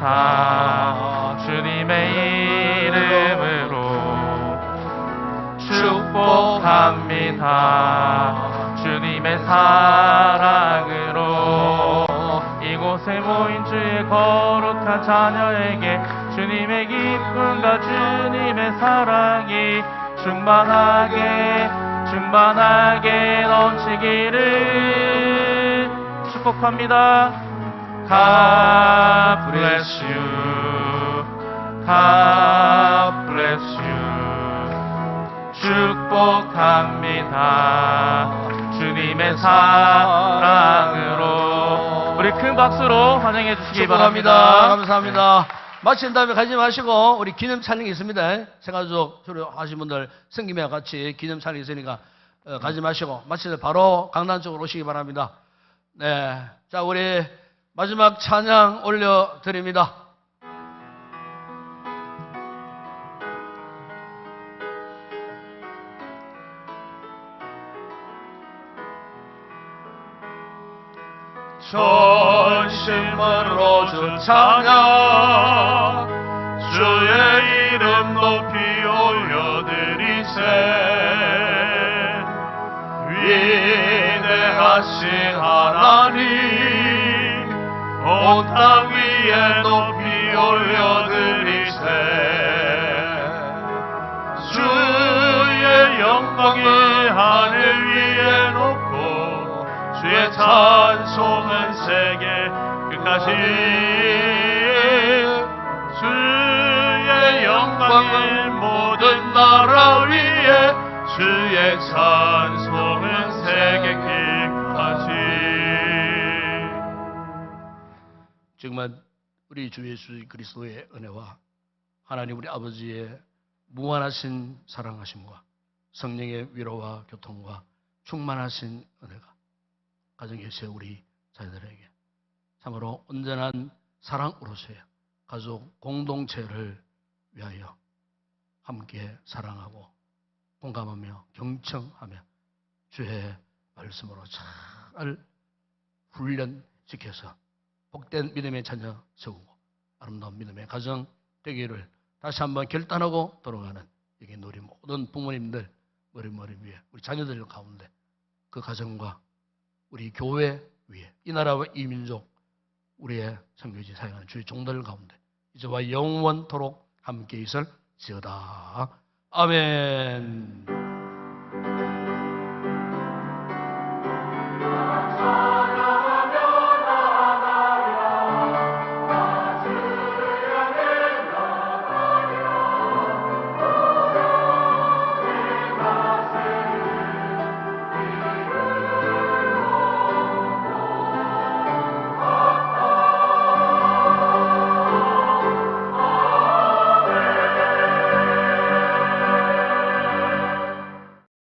축복합니다. 주님의 이름으로 축복합니다. 주님의 사랑으로 이곳에 모인 주의 거룩한 자녀에게 주님의 기쁨과 주님의 사랑이 충만하게 넘치기를 축복합니다. God bless you. God bless you. 축복합니다. 주님의 사랑으로 우리 큰 박수로 환영해 주시기 축복합니다. 바랍니다. 감사합니다. 마친 다음에 가지 마시고 우리 기념 촬영이 있습니다. 생가족 초대하신 분들 성김이와 같이 기념 촬영이 있으니까 가지 마시고 마치면 바로 강단 쪽으로 오시기 바랍니다. 네, 자 우리 마지막 찬양 올려드립니다. 전심으로 주 찬양 주의 이름 높이 올려드리세 위대하신 하나님 온 땅 위에 높이 올려드리세 주의 영광이 하늘 위에 높고 주의 찬송은 세계 끝까지 주의 영광이 모든 나라 위에 주의 찬송은 세계 끝까지. 정말 우리 주 예수 그리스도의 은혜와 하나님 우리 아버지의 무한하신 사랑하심과 성령의 위로와 교통과 충만하신 은혜가 가정에서 우리 자녀들에게 참으로 온전한 사랑으로서의 가족 공동체를 위하여 함께 사랑하고 공감하며 경청하며 주의 말씀으로 잘 훈련시켜서 복된 믿음의 자녀 세우고 아름다운 믿음의 가정 되기를 다시 한번 결단하고 돌아가는 여기 우리 모든 부모님들 머리 위에 우리 자녀들 가운데 그 가정과 우리 교회 위에 이 나라와 이 민족 우리의 선교지 사용하는 주의 종들 가운데 이제와 영원토록 함께 있을지어다. 아멘.